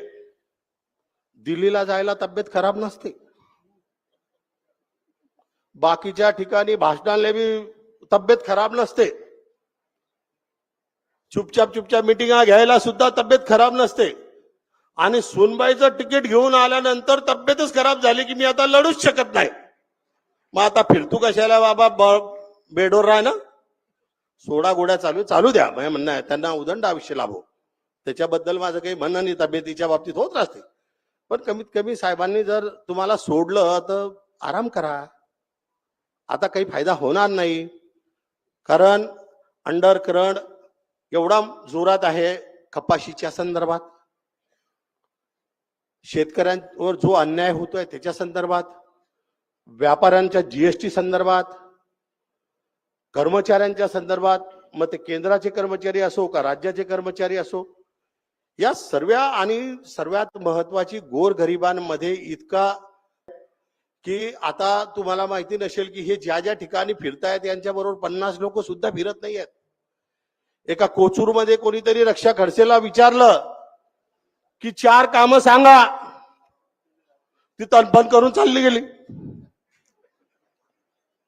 दिल्लीला जायला तब्येत खराब नसते, बाकीच्या ठिकाणी भाषणाला बी तब्येत खराब नसते, चुपचाप मिटिंगा घ्यायला सुद्धा तब्येत खराब नसते. आणि सुनबाईचं तिकीट घेऊन आल्यानंतर तब्येतच खराब झाली की मी आता लढूच शकत नाही, मग आता फिरतू कशाला बाबा, बेडवर राह ना, सोडा गोड्या चालू द्या. माझं म्हणणं आहे, त्यांना उदंड आयुष्य लाभो, त्याच्याबद्दल माझं काही म्हणणं नाही. तब्येतीच्या बाबतीत होत राहते, पण कमीत कमी साहेबांनी जर तुम्हाला सोडलं तर आराम करा. आता काही फायदा होणार नाही, कारण अंडरकरंट एवढा जोरात आहे कपाशीच्या संदर्भात, शेतकऱ्यांवर जो अन्याय होतोय त्याच्या संदर्भात, व्यापाऱ्यांच्या GST संदर्भात, कर्मचाऱ्यांच्या संदर्भात, मग ते केंद्राचे कर्मचारी असो का राज्याचे कर्मचारी असो, या सर्व आणि सर्वात महत्वाची गोरगरिबांमध्ये इतका की आता तुम्हाला माहिती नसेल की हे ज्या ज्या ठिकाणी फिरतायत यांच्याबरोबर 50 लोक सुद्धा फिरत नाही आहेत. एका कोचूरमध्ये कोणीतरी रक्षा खडसेला विचारलं की 4 कामं सांगा, ती तनपण करून चालली गेली.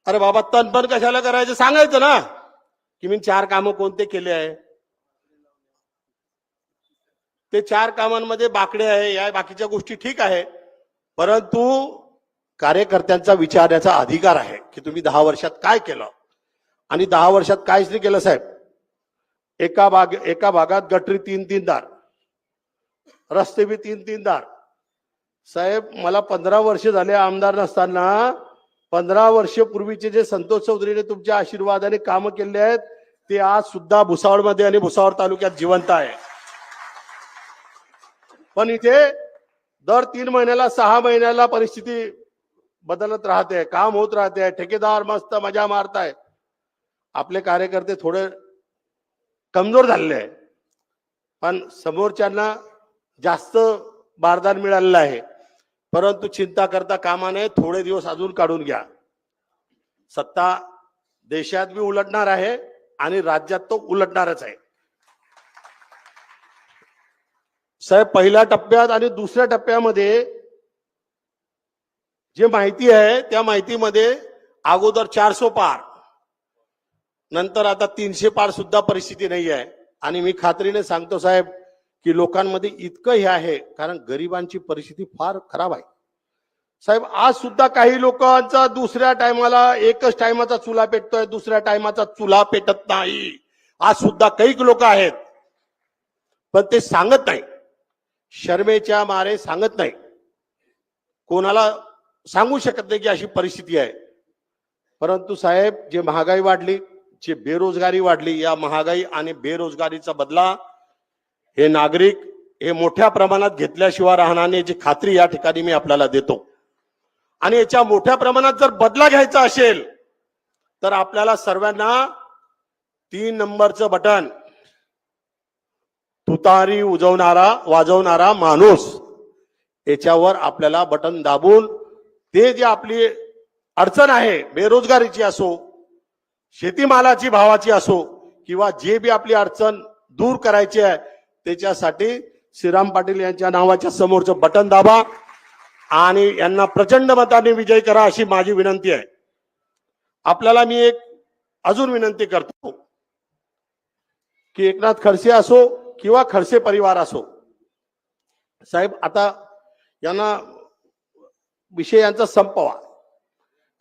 अरे बाबा, तनपण कशाला करायचं, सांगायचं ना की मी 4 कामं कोणते केले आहे. ते 4 कामांमध्ये बाकडे आहे, या बाकीच्या गोष्टी ठीक आहे, परंतु कार्यकर्त्यांचा विचारण्याचा अधिकार आहे की तुम्ही 10 वर्षात काय केलं आणि 10 वर्षात काहीच नाही केलं. साहेब, एका भागात गटरी 3 दार, रस्ते बी 3 दार. साहेब, मला 15 वर्ष झाले आमदार नसताना, 15 वर्ष पूर्वीचे जे संतोष चौधरीने तुमच्या आशीर्वादाने कामं केले आहेत ते आज सुद्धा भुसावळमध्ये आणि भुसावळ तालुक्यात जिवंत आहे. पण इथे दर 3 महिन्याला 6 महिन्याला परिस्थिती बदलत राहते, काम होत राहते, ठेकेदार मस्त मजा मारताय. आपले कार्यकर्ते थोडे कमजोर झालेले आहे, पण समोरच्यांना जास्त बारदान मिळालेलं आहे. परंतु चिंता करता कामा नये, थोडे दिवस अजून काढून घ्या. सत्ता देशात बी उलटणार आहे आणि राज्यात तो उलटणारच आहे. साहेब, पहिल्या टप्प्यात आणि दुसऱ्या टप्प्यामध्ये जे माहिती आहे त्या माहितीमध्ये अगोदर 400 पार, नंतर आता 300 पार सुद्धा परिस्थिती नाही आहे. आणि मी खात्रीने सांगतो साहेब की लोकांमध्ये इतकं हे आहे, कारण गरिबांची परिस्थिती फार खराब आहे. साहेब, आज सुद्धा काही लोकांचा दुसऱ्या टायमाला एकच टायमाचा चुला पेटतोय, दुसऱ्या टायमाचा चुला पेटत नाही. आज सुद्धा काही लोक आहेत, पण ते सांगत नाही, शर्मेच्या मारे सांगत नाही, कोणाला सांगू शकत नाही की अशी परिस्थिती आहे. परंतु साहेब, जे महागाई वाढली, जे बेरोजगारी वाढली, या महागाई आणि बेरोजगारीचा बदला हे नागरिक हे मोठ्या प्रमाणात घेतल्याशिवाय राहणार नाही, याची खात्री या ठिकाणी मी आपल्याला देतो. आणि याच्या मोठ्या प्रमाणात जर बदला घ्यायचा असेल तर आपल्याला सर्वांना 3 नंबरचं बटन, तुतारी वाजवणारा माणूस, याच्यावर आपल्याला बटन दाबून ते जे आपली अडचण आहे, बेरोजगारीची असो, शेतीमालाची भावाची असो, किंवा जे बी आपली अडचण दूर करायची आहे, त्याच्यासाठी श्रीराम पाटील यांच्या नावाच्या समोरचं बटन दाबा आणि यांना प्रचंड मताने विजय करा, अशी माझी विनंती आहे. आपल्याला मी एक अजून विनंती करतो की एकनाथ खडसे असो किंवा खडसे परिवार असो, साहेब, आता यांना विषय यांचा संपवा,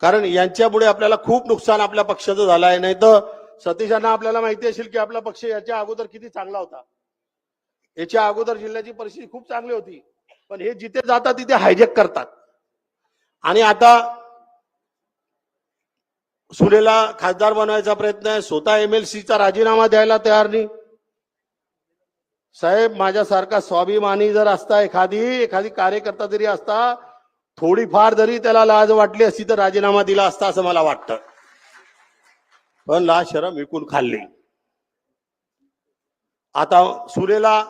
कारण यांच्यामुळे आपल्याला खूप नुकसान आपल्या पक्षाचं झालं आहे. नाही तर सतीशांना आपल्याला माहिती असेल की आपला पक्ष याच्या अगोदर किती चांगला होता. याच्या अगोदर जिल्ह्याची परिस्थिती खूप चांगली होती, पण हे जिथे जातात तिथे हायजॅक करतात. आणि आता सुनेला खासदार बनवायचा प्रयत्न आहे, स्वतः MLC चा राजीनामा द्यायला तयार नाही. साहेब, माझ्यासारखा स्वाभिमानी जर असता एखादी कार्यकर्ता जरी असता, थोडीफार जरी त्याला लाज वाटली असती तर राजीनामा दिला असता असं मला वाटतं. पण लाज शरम विकून खाल्ली. आता सुनेला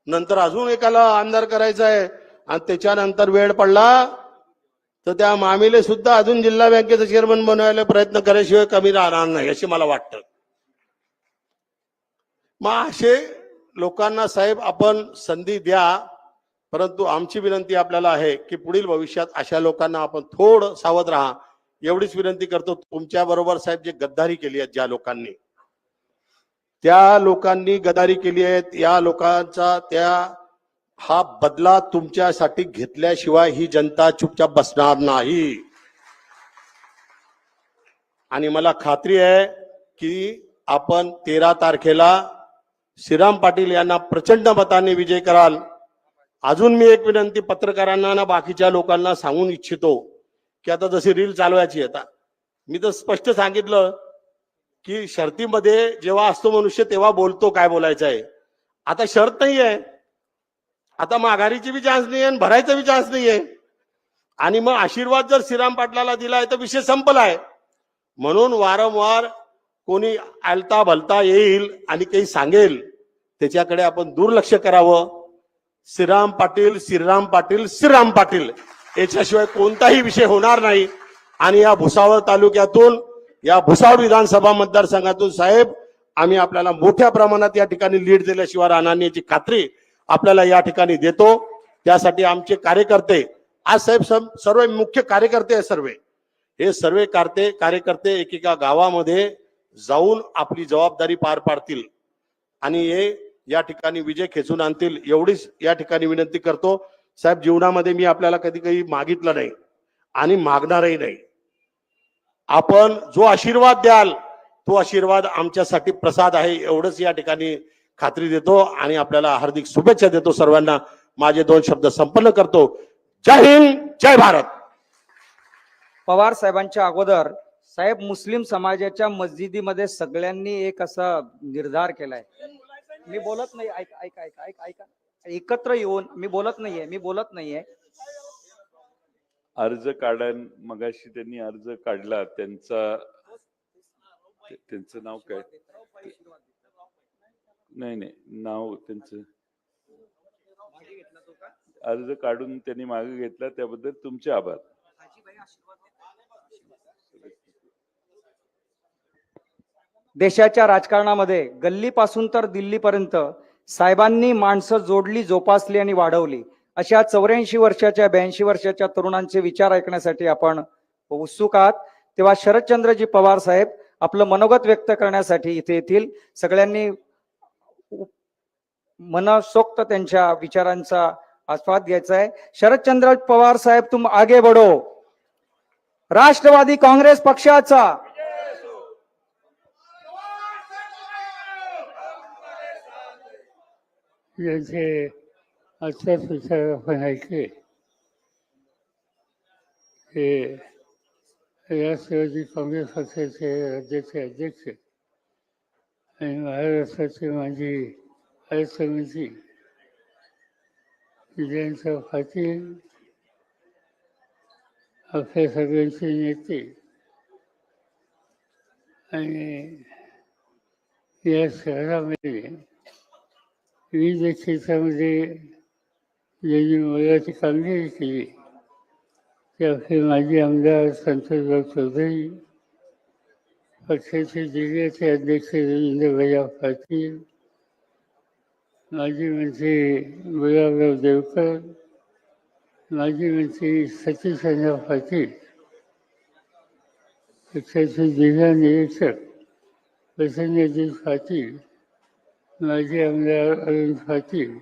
नंतर अजून एकाला आमदार करायचं आहे आणि त्याच्यानंतर वेळ पडला तर त्या मामीले सुद्धा अजून जिल्हा बँकेचं चेअरमन बनवायला प्रयत्न करायशिवाय कमी राहणार नाही असे मला वाटतं. मग असे लोकांना साहेब आपण संधी द्या, परंतु आमची विनंती आपल्याला आहे की पुढील भविष्यात अशा लोकांना आपण थोडं सावध राहा एवढीच विनंती करतो. तुमच्या बरोबर साहेब जे गद्दारी केली आहे, ज्या लोकांनी त्या लोकांनी गद्दारी केली आहे, या लोकांचा हा बदला तुमच्यासाठी घेतल्याशिवाय ही जनता चुपचाप बसणार नाही. आणि मला खात्री आहे की आपण 13 तारखेला श्रीराम पाटील यांना प्रचंड मताने विजय कराल. अजून मी एक विनंती पत्रकारांना ना बाकीच्या लोकांना सांगून इच्छितो की आता जशी रील चालवायची आता मी तर स्पष्ट सांगितलं की शर्तीमध्ये जेव्हा असतो मनुष्य तेव्हा बोलतो काय बोलायचं आहे. आता शर्त नाही आहे, आता माघारीची बी चान्स नाही आहे आणि भरायचा बी चान्स नाही आहे. आणि मग आशीर्वाद जर श्रीराम पाटलाला दिलाय तर विषय संपलाय. म्हणून वारंवार कोणी आलता भलता येईल आणि काही सांगेल त्याच्याकडे आपण दुर्लक्ष करावं. श्रीराम पाटील श्रीराम पाटील श्रीराम पाटील याच्याशिवाय कोणताही विषय होणार नाही. आणि या भुसावळ तालुक्यातून, या भुसावळ विधानसभा मतदारसंघातून साहेब आम्ही आपल्याला मोठ्या प्रमाणात या ठिकाणी लीड दिल्याशिवाय राहणार नाही याची खात्री आपल्याला या ठिकाणी देतो. त्यासाठी आमचे कार्यकर्ते आज साहेब सर्व मुख्य कार्यकर्ते आहे, सर्व कार्यकर्ते एकेका गावामध्ये जाऊन आपली जबाबदारी पार पाडतील आणि हे या ठिकाणी विजय खेचून आणतील एवढीच या ठिकाणी विनंती करतो. साहेब, जीवनामध्ये मी आपल्याला कधी काही मागितलं नाही आणि मागणारही नाही. आपण जो आशीर्वाद द्याल तो आशीर्वाद आमच्यासाठी प्रसाद आहे एवढंच या ठिकाणी खात्री देतो आणि आपल्याला हार्दिक शुभेच्छा देतो. सर्वांना माझे 2 शब्द संपन्न करतो. जय हिंद, जय भारत.
पवार साहेबांच्या अगोदर साहेब मुस्लिम समाजाच्या मस्जिदीमध्ये सगळ्यांनी एक असा निर्धार केलाय. मी बोलत नाही, ऐका एकत्र येऊन मी बोलत नाहीये.
अर्ज काढा. मगाशी त्यांनी अर्ज काढला, त्यांचं नाव काय? नाही, नाव त्यांचं अर्ज काढून त्यांनी मागे घेतला त्याबद्दल तुमचे आभार.
देशाच्या राजकारणामध्ये गल्लीपासून तर दिल्लीपर्यंत साहेबांनी माणसं जोडली, जोपासली आणि वाढवली. अशा 84 वर्षाच्या 82 वर्षाच्या तरुणांचे विचार ऐकण्यासाठी आपण उत्सुक आहात. तेव्हा शरदचंद्रजी पवार साहेब आपलं मनोगत व्यक्त करण्यासाठी इथे येतील. सगळ्यांनी मनसोक्त त्यांच्या विचारांचा आस्वाद घ्यायचा आहे. शरदचंद्र पवार साहेब, तुम आगे बढ़ो. राष्ट्रवादी काँग्रेस पक्षाचा
यांचे आजच्याच विचार आपण ऐकले. हे राष्ट्रवादी काँग्रेस पक्षाचे राज्याचे अध्यक्ष आणि महाराष्ट्राचे माजी आयुक्त समिती जयंत पाटील, आपल्या सगळ्यांचे नेते आणि या शहरामध्ये विविध क्षेत्रामध्ये ज्यांनी मोलाची कामगिरी केली ते आपले माजी आमदार संतोषराव चौधरी, पक्षाचे जिल्ह्याचे अध्यक्ष रवींद्र पाटील, माजी मंत्री गुलाबराव देवकर, माजी मंत्री सतीशचंद्र पाटील, पक्षाचे जिल्हा निरीक्षक प्रसन्नजी पाटील, माजी आमदार अरुण पाटील,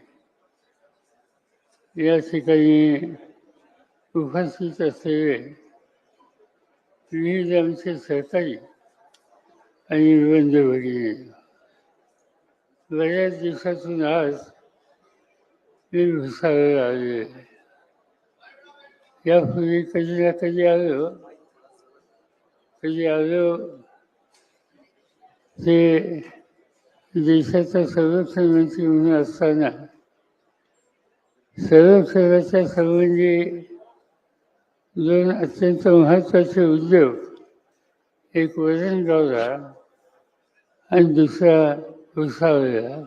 या ठिकाणी उपस्थित असलेले विविध आमचे सहकारी आणि बंधू भगिनी, बऱ्याच दिवसातून आज मी भुसावळला आलेलो आहे. यापूर्वी कधी ना कधी आलो ते देशाचा संरक्षण मंत्री म्हणून असताना संरक्षणाच्या संबंधी दोन अत्यंत महत्वाचे उद्योग, एक वरणगावला आणि दुसरा भुसावळला,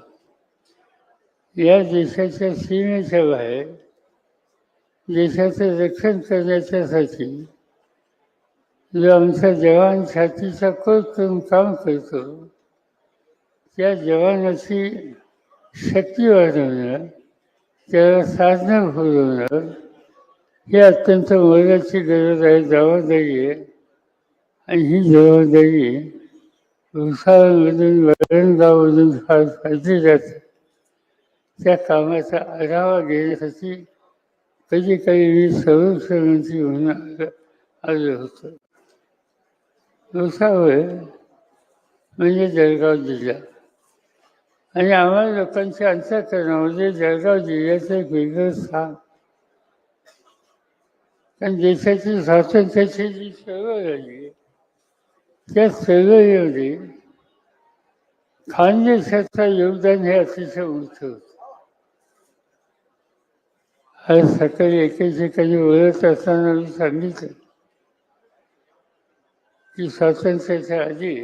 या देशाच्या सीमेच्या बाहेर देशाचं रक्षण करण्याच्यासाठी जो आमचा जवान छातीचा कोट करून काम करतो, त्या जवानाची शक्ती वाढवणं, त्याला साधनं पुरवणं ही अत्यंत मोलाची गरज आहे, जबाबदारी आहे. आणि ही जबाबदारी भुसावळमधून वरणगावमधून फार फायदे जाते. त्या कामाचा आढावा घेण्यासाठी कधी मी संरक्षण मंत्री म्हणून आलो होतो. भुसावळ म्हणजे जळगाव जिल्हा, आणि आम्हाला लोकांच्या अंतःकरणामध्ये जळगाव जिल्ह्याचं एक वेगळं स्थान. कारण देशाची स्वातंत्र्याची जी चळवळ झाली, त्या चळवळीमध्ये खानदेशाचं योगदान हे अतिशय मोठं होतं. आज सकाळी एके ठिकाणी बोलत असताना मी सांगितलं की स्वातंत्र्याच्या आधी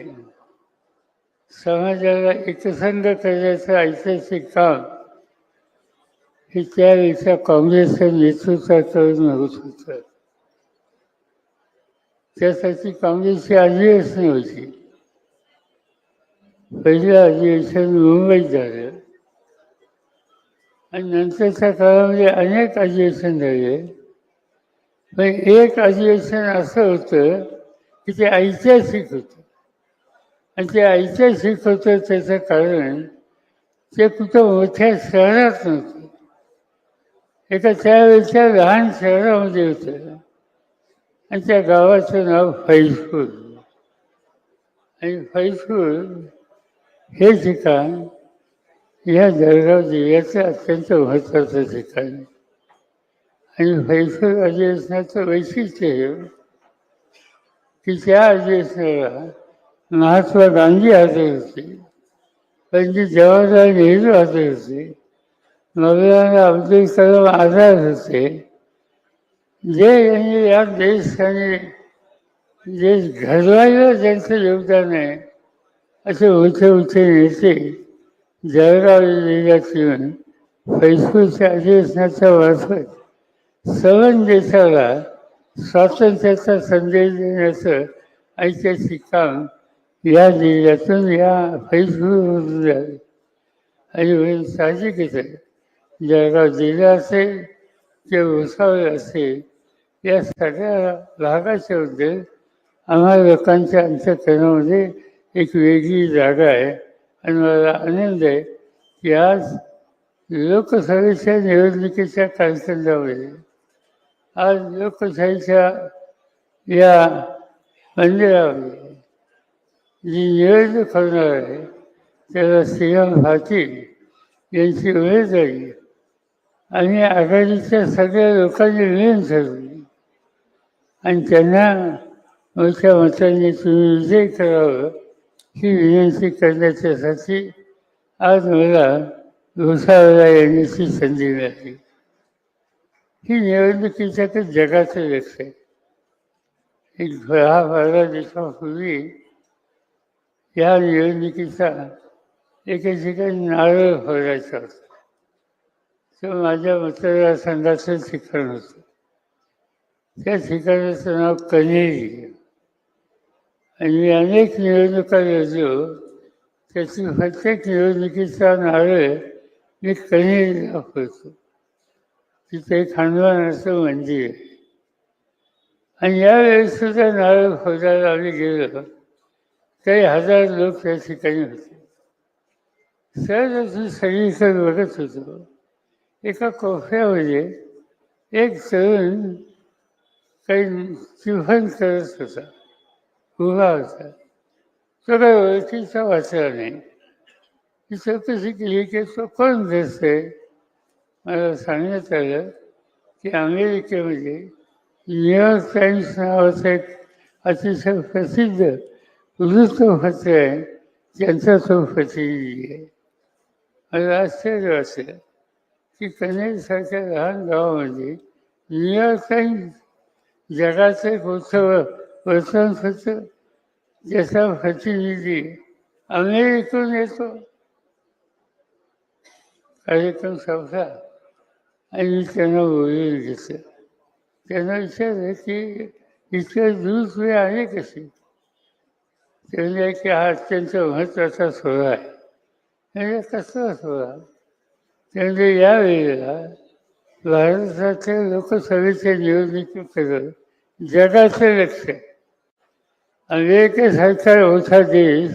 समाजाला एकसंध करण्याचं ऐतिहासिक काम हे त्यावेळेच्या काँग्रेसच्या नेतृत्वाकडून होत होतं. त्यासाठी काँग्रेसची अधिवेशनं होती. पहिलं अधिवेशन मुंबईत झालं आणि नंतरच्या काळामध्ये अनेक अधिवेशन झाले. पण एक अधिवेशन असं होतं की ते ऐतिहासिक होतं, आणि ते ऐतिहासिक होतं त्याचं कारण ते कुठं मोठ्या शहरात नव्हतं, एका त्यावेळेच्या लहान शहरामध्ये होतं, आणि त्या गावाचं नाव फैजपूर. आणि फैजपूर हे ठिकाण या जळगाव जिल्ह्याचं अत्यंत महत्त्वाचं ठिकाण आहे. आणि फैजपूर अधिवेशनाचं वैशिष्ट्य हे की त्या अधिवेशनाला महात्मा गांधी हजर होते, पंडित जवाहरलाल नेहरू हजर होते, मौलाना अब्दुल कलाम आझाद होते. जे यांनी या देशाने देश घडवायला ज्यांचं योगदान आहे, असे मोठे मोठे नेते जळगाव जिल्ह्यात येऊन फैजपूरच्या अधिवेशनाच्या मार्फत सर्व देशाला स्वातंत्र्याचा संदेश देण्याचं ऐतिहासिक काम या जिल्ह्यातून, या फैजपूरमधून झालं. आणि म्हणून साहजिकच आहे, जळगाव जिल्हा असेल किंवा भुसावळ असेल, या सगळ्या भागाच्या बद्दल आम्हा लोकांच्या अंतःकरणामध्ये एक वेगळी जागा आहे. आणि मला आनंद आहे की आज लोकसभेच्या निवडणुकीच्या कालखंडामध्ये आज लोकशाहीच्या या मंदिरामध्ये जी निवडणूक होणार आहे, त्याला श्रीराम पाटील यांची उमेदवारी आम्ही आघाडीच्या सगळ्या लोकांनी मिळून ठरवली, आणि त्यांना मोठ्या मतांनी तुम्ही विजय करावं ही विनंती करण्याच्यासाठी आज मला भुसावळला येण्याची संधी मिळाली. ही निवडणुकीच्या तर जगाचं लक्ष आहे. एक 10-12 दिवसापूर्वी या निवडणुकीचा एके ठिकाणी नारळ फोडायचा होता. तो माझ्या मतदारसंघाचं ठिकाण होतं. त्या ठिकाणाचं नाव कन्हेरी. आणि मी अनेक निवडणुका लढलो, त्याची प्रत्येक निवडणुकीचा नारळ मी कन्हेरीला फोडतो. तिथे एक हनुमानाचं मंदिर आहे. आणि यावेळेस सुद्धा नारळ फोडायला आम्ही गेलो, काही हजार लोक त्या ठिकाणी होते. सहज सगळीकडे बघत होतो, एका कोपऱ्यामध्ये एक तरुण काही चिफन करत होता, उभा होता. तो काही ओळखीचा वाचला नाही. मी चौकशी केली की तो कोण दिसतोय. मला सांगण्यात आलं की अमेरिकेमध्ये न्यूयॉर्क टाइम्स नावाचं एक अतिशय प्रसिद्ध वृत्तपत्र आहे, त्यांचा तो प्रतिनिधी आहे. मला आश्चर्य वाटलं की कन्नडसारख्या लहान गावामध्ये न्यूयॉर्क टाइम्स जगाचं एक मोठं वर्तमानपत्र, ज्याचा प्रतिनिधी अमेरिकेतून येतो. कार्यक्रम संपला आणि मी त्यांना बोलून घेतलं. त्यांना विचारलं की इतक्या दूर तुम्ही आले कसे. ते म्हणजे की हा अत्यंत महत्त्वाचा सोहळा आहे. म्हणजे कसला सोहळा. त्यामध्ये यावेळेला भारताच्या लोकसभेच्या निवडणुकीकडे जगाचं लक्ष आहे. अमेरिकेसारखा मोठा देश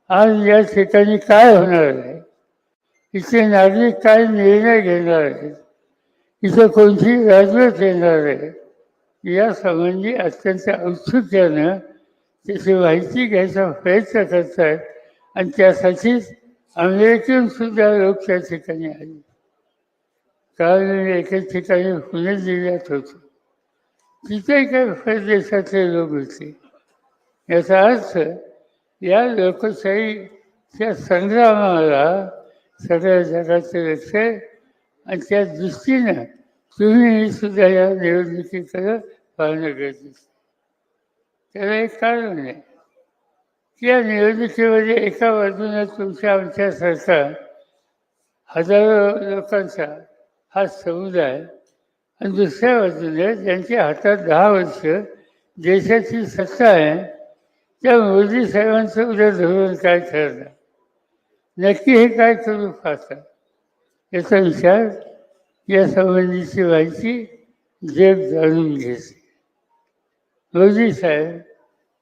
आज या ठिकाणी काय होणार आहे, इथे नागरिक काय निर्णय घेणार आहेत, इथं कोणती राजवट येणार आहे, या संबंधी अत्यंत औत्सुक्यानं त्याची माहिती घ्यायचा प्रयत्न करतात. आणि त्यासाठीच अमेरिकेतून सुद्धा लोक त्या ठिकाणी आले. काल मी एके ठिकाणी पुणे जिल्ह्यात होतो. तिथे काही परदेशातले लोक होते. याचा अर्थ या लोकशाहीच्या संग्रामाला सगळ्या जगाचं लक्ष आहे. आणि त्या दृष्टीनं तुम्ही सुद्धा या निवडणुकीकडं पाहणं गरजेचं. त्याला एक कारण आहे की या निवडणुकीमध्ये एका बाजूने तुमच्या आमच्यासारखा हजारो लोकांचा हा समुदाय आणि दुसऱ्या बाजूने ज्यांच्या हातात 10 वर्ष देशाची सत्ता आहे, त्या मोदी साहेबांचं उद्या धोरण काय ठरणार, नक्की हे काय करू पाहतात, याचा विचार या संबंधीची माहिती जग जाणून घेते. मोदी साहेब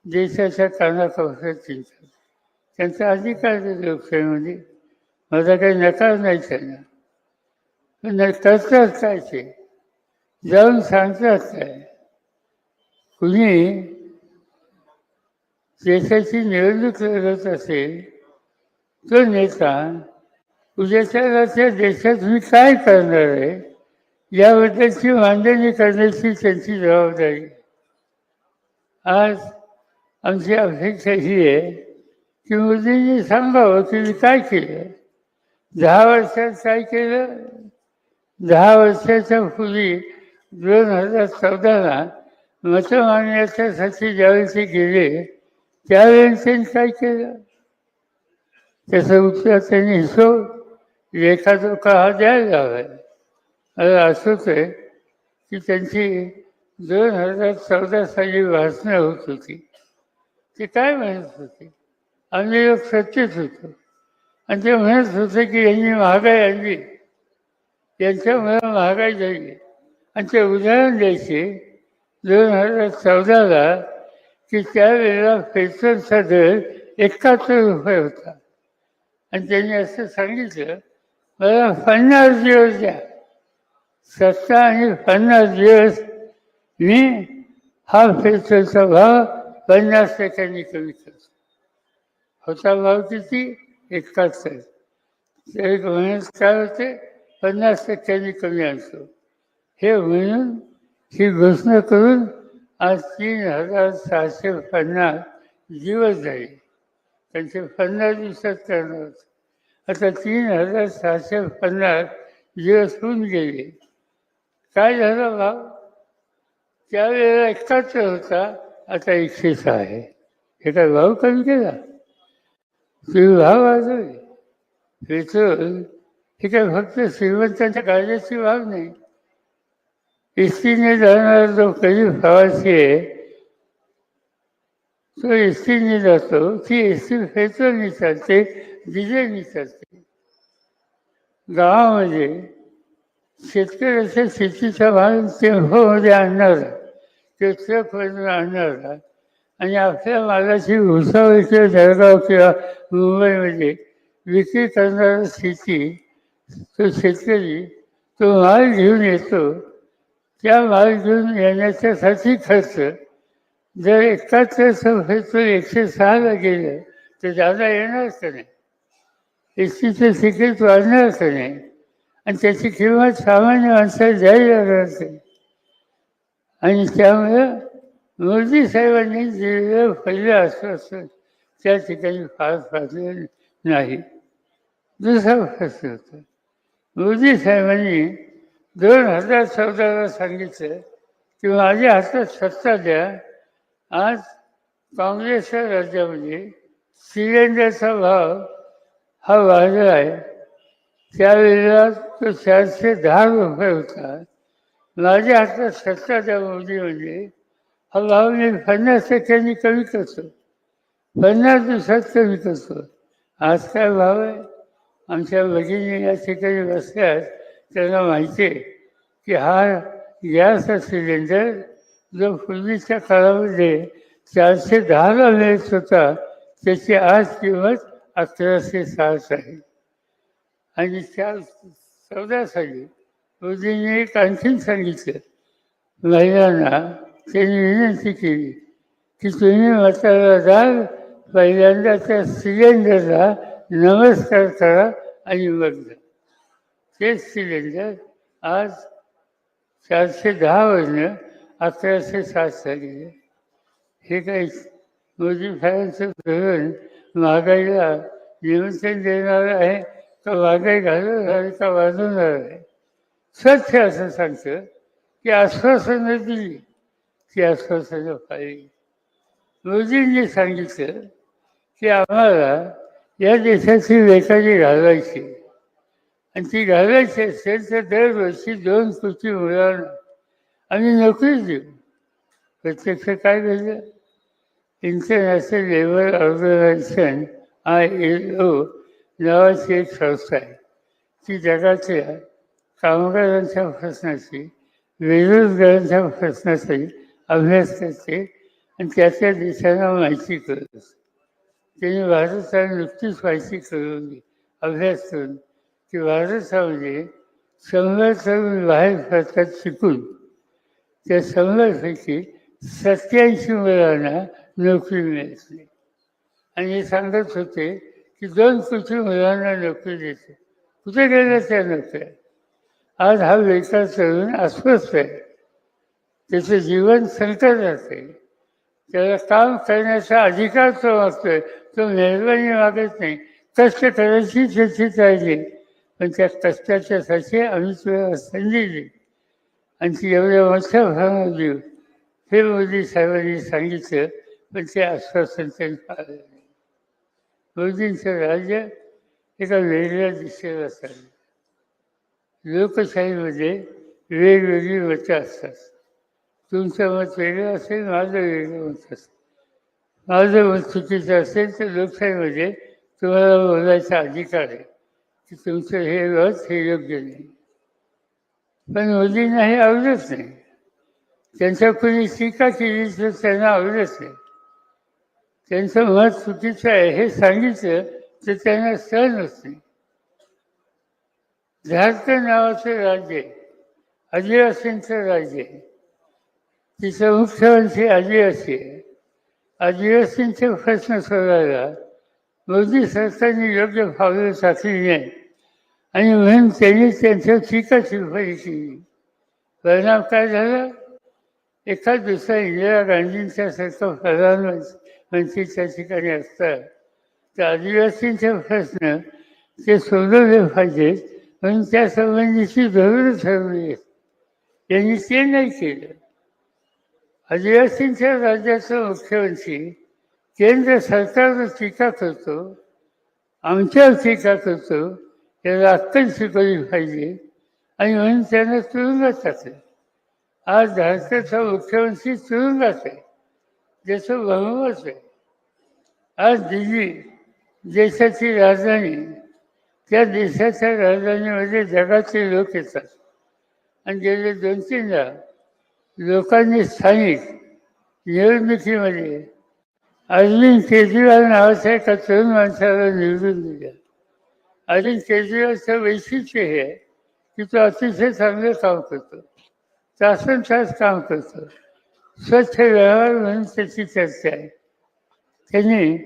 देशाच्या कानाकोपऱ्यात चिंतात. त्यांचा अधिकार आहे लोकशाहीमध्ये, माझा काही नकार नाही त्यांना. पण करतात काय ते, जाऊन सांगतात काय. कुणी देशाची निवडणूक लढत असेल तो नेता उद्याच्या त्या देशात मी काय करणार आहे याबद्दलची मांडणी करण्याची त्यांची जबाबदारी. आज आमची अपेक्षा ही आहे की मोदींनी सांगावं की मी काय केलं, 10 वर्षात काय केलं. 10 वर्षाच्या पूर्वी 2014ला मतं मागण्याच्यासाठी ज्यावेळी ते गेले त्यावेळी त्यांनी काय केलं, त्याचं उत्तर त्यांनी हिशोब लेखाजोखा हा द्यायला हवा. मला आठवत आहे की त्यांची 2014 साली भाषणं होत होती. ते काय म्हणत होते, आम्ही लोक सत्तेत होतो आणि ते म्हणत होते की यांनी महागाई आणली, यांच्यामुळे महागाई झाली. आणि ते उदाहरण द्यायचे 2014ला की त्यावेळेला पेट्रोलचा दर 71 रुपये होता. आणि त्यांनी असं सांगितलं, मला 50 दिवस द्या, सत्ता आणि 50 दिवस मी हा पेट्रोलचा भाव 50% कमी करतो. होता भाव किती, 71. एक महिन्यात काय होते, 50% कमी आणतो. हे म्हणून ही घोषणा करून आज 3650 दिवस झाले. त्यांचे 50 दिवसात करणार होतं. आता 3650 दिवस होऊन गेले. काय झालं भाव, त्यावेळेला 71 होता, आता 106 आहे. हे काय भाव कमी केला, तुम्ही भाव वाढवले. पेट्रोल हे काय फक्त श्रीमंतांच्या गाड्याची भाव नाही. एसटीने जाणारा जो कधी प्रवासी आहे तो एसटीने जातो, ती एसटी पेट्रोलने चालते, डिझेलने चालते. गावामध्ये शेतकऱ्याच्या शेतीचा माल टेम्पोमध्ये आणणारा, ते ट्रकमधून आणणारा आणि आपल्या मालाची भुसावळ किंवा जळगाव किंवा मुंबईमध्ये विक्री करणारा शेती तो शेतकरी तो माल घेऊन येतो, त्या माल घेऊन येण्याच्यासाठी खर्च जर 71 106ला गेलं तर जादा येणार का नाही? एसटीचं तिकीट वाढणार का नाही? आणि त्याची किंमत सामान्य माणसाला द्यायला लागणार का नाही? आणि त्यामुळे मोदी साहेबांनी दिलेलं पहिलं आश्वासन त्या ठिकाणी फार फासलं नाही. दुसरा प्रश्न होता, मोदी साहेबांनी 2014ला सांगितलं की माझ्या हातात सत्ता द्या. आज काँग्रेसच्या राज्यामध्ये सिलेंडरचा भाव हा वाढला आहे. त्यावेळेला तो 410 होता. माझ्या हातात सत्ता द्या मोदी म्हणजे हा भाव मी 50% कमी करतो, 50 दिवसात कमी करतो. आज काय भाव आहे? आमच्या भगिनी या ठिकाणी बसल्यात, त्यांना माहिती आहे की हा गॅसचा सिलेंडर जो पूर्वीच्या काळामध्ये 410ला मिळत होता त्याची आज किंमत 1160 आहे. आणि 2014 साली मोदींनी एक आणखीन सांगितलं महिलांना, त्यांनी विनंती केली की तुम्ही मतदार पहिल्यांदा त्या सिलेंडरला नमस्कार करा आणि मग जा. तेच सिलेंडर आज 410वरनं 1160 झालेलं. हे काही मोदी साहेबांचं धोरण महागाईला निमंत्रण देणार आहे का महागाई घालवणार आहे का वाढवणार आहे? सत्य असं सांगतं की आश्वासनं दिली, ती आश्वासनं पाहिली. मोदींनी सांगितलं की आम्हाला या देशाची बेकारी घालवायची आणि ती घालवायची असेल तर दरवर्षी 2 कोटी मुलांना आम्ही नोकरी देऊ. प्रत्यक्ष काय घडलं? इंटरनॅशनल लेबर ऑर्गनायझेशन ILO नावाची एक संस्था आहे, ती जगातल्या कामगारांच्या प्रश्नाची, बेरोजगारांच्या प्रश्नाचाही अभ्यास करते आणि त्या देशांना माहिती करत असते. त्यांनी भारताला नुकतीच माहिती कळवली अभ्यास करून की भारतामध्ये 100 तरुण बाहेर पडतात शिकून, त्या 100पैकी 87 मुलांना नोकरी मिळत नाही. आणि हे सांगत होते की 2 कोटी मुलांना नोकरी देते. कुठे गेल्या त्या नोकऱ्या? आज हा बेकार तरुण अस्वस्थ आहे, त्याचं जीवन संकटात आहे, त्याला काम करण्याचा अधिकार तो मागतोय, तो मेहरबानी मागत नाही. कष्ट करायची त्याची काळजी, पण त्या कष्टाच्यासाठी आम्ही तुला संधी दिली आणि ती एवढ्या मोठ्या प्रमाणात देऊ हे मोदी साहेबांनी सांगितलं, पण ते आश्वासन त्यांनी पाळलं नाही. मोदींचं राज्य एका वेगळ्या दिशेला चाललं. लोकशाहीमध्ये वेगवेगळी मतं असतात. तुमचं मत वेगळं असेल, माझं वेगळं मत असेल. माझं मत चुकीचं असेल तर लोकशाहीमध्ये तुम्हाला बोलायचा अधिकार आहे की तुमचं हे मत हे योग्य नाही. पण मोदींना हे आवडत नाही. त्यांच्या कोणी टीका केली तर त्यांना आवडत नाही. त्यांचं मत चुकीचं आहे हे सांगितलं तर त्यांना सहन होत नाही. झारखंड नावाचं राज्य आहे, आदिवासींचं राज्य आहे, तिचं मुख्यमंत्री आदिवासी आहे. आदिवासींचे प्रश्न सोडवायला मोदी सरकारने योग्य पावलं टाकली नाही आणि म्हणून त्यांनी त्यांच्या टीका टिप्पणी केली. परिणाम काय झाला? एखाद दुसरा इंदिरा गांधींच्या सारखं प्रधानमंत्री त्या ठिकाणी असतात तर आदिवासींचे प्रश्न ते सोडवले पाहिजेत म्हणून त्या संबंधीची धोरणं ठरवली आहेत. त्यांनी ते नाही केलं. आदिवासींच्या राज्याचा मुख्यमंत्री केंद्र सरकारवर टीका करतो, आमच्यावर टीका करतो, त्याला अक्कल शिकवली पाहिजे आणि म्हणून त्यांना तुरुंगात टाकलं. आज भारताचा मुख्यमंत्री तुरुंगात आहे, ज्याचं बहुमत आहे. आज दिल्ली देशाची राजधानी, त्या देशाच्या राजधानीमध्ये जगाचे लोक येतात आणि गेले 2-3दा लोकांनी स्थानिक निवडणुकीमध्ये अरविंद केजरीवाल नावाच्या एका तरुण माणसाला निवडून दिलं. अरविंद केजरीवालचं वैशिष्ट्य हे आहे की तो अतिशय चांगलं काम करतो, तासन तास काम करतो, स्वच्छ व्यवहार म्हणून त्याची चर्चा आहे. त्यांनी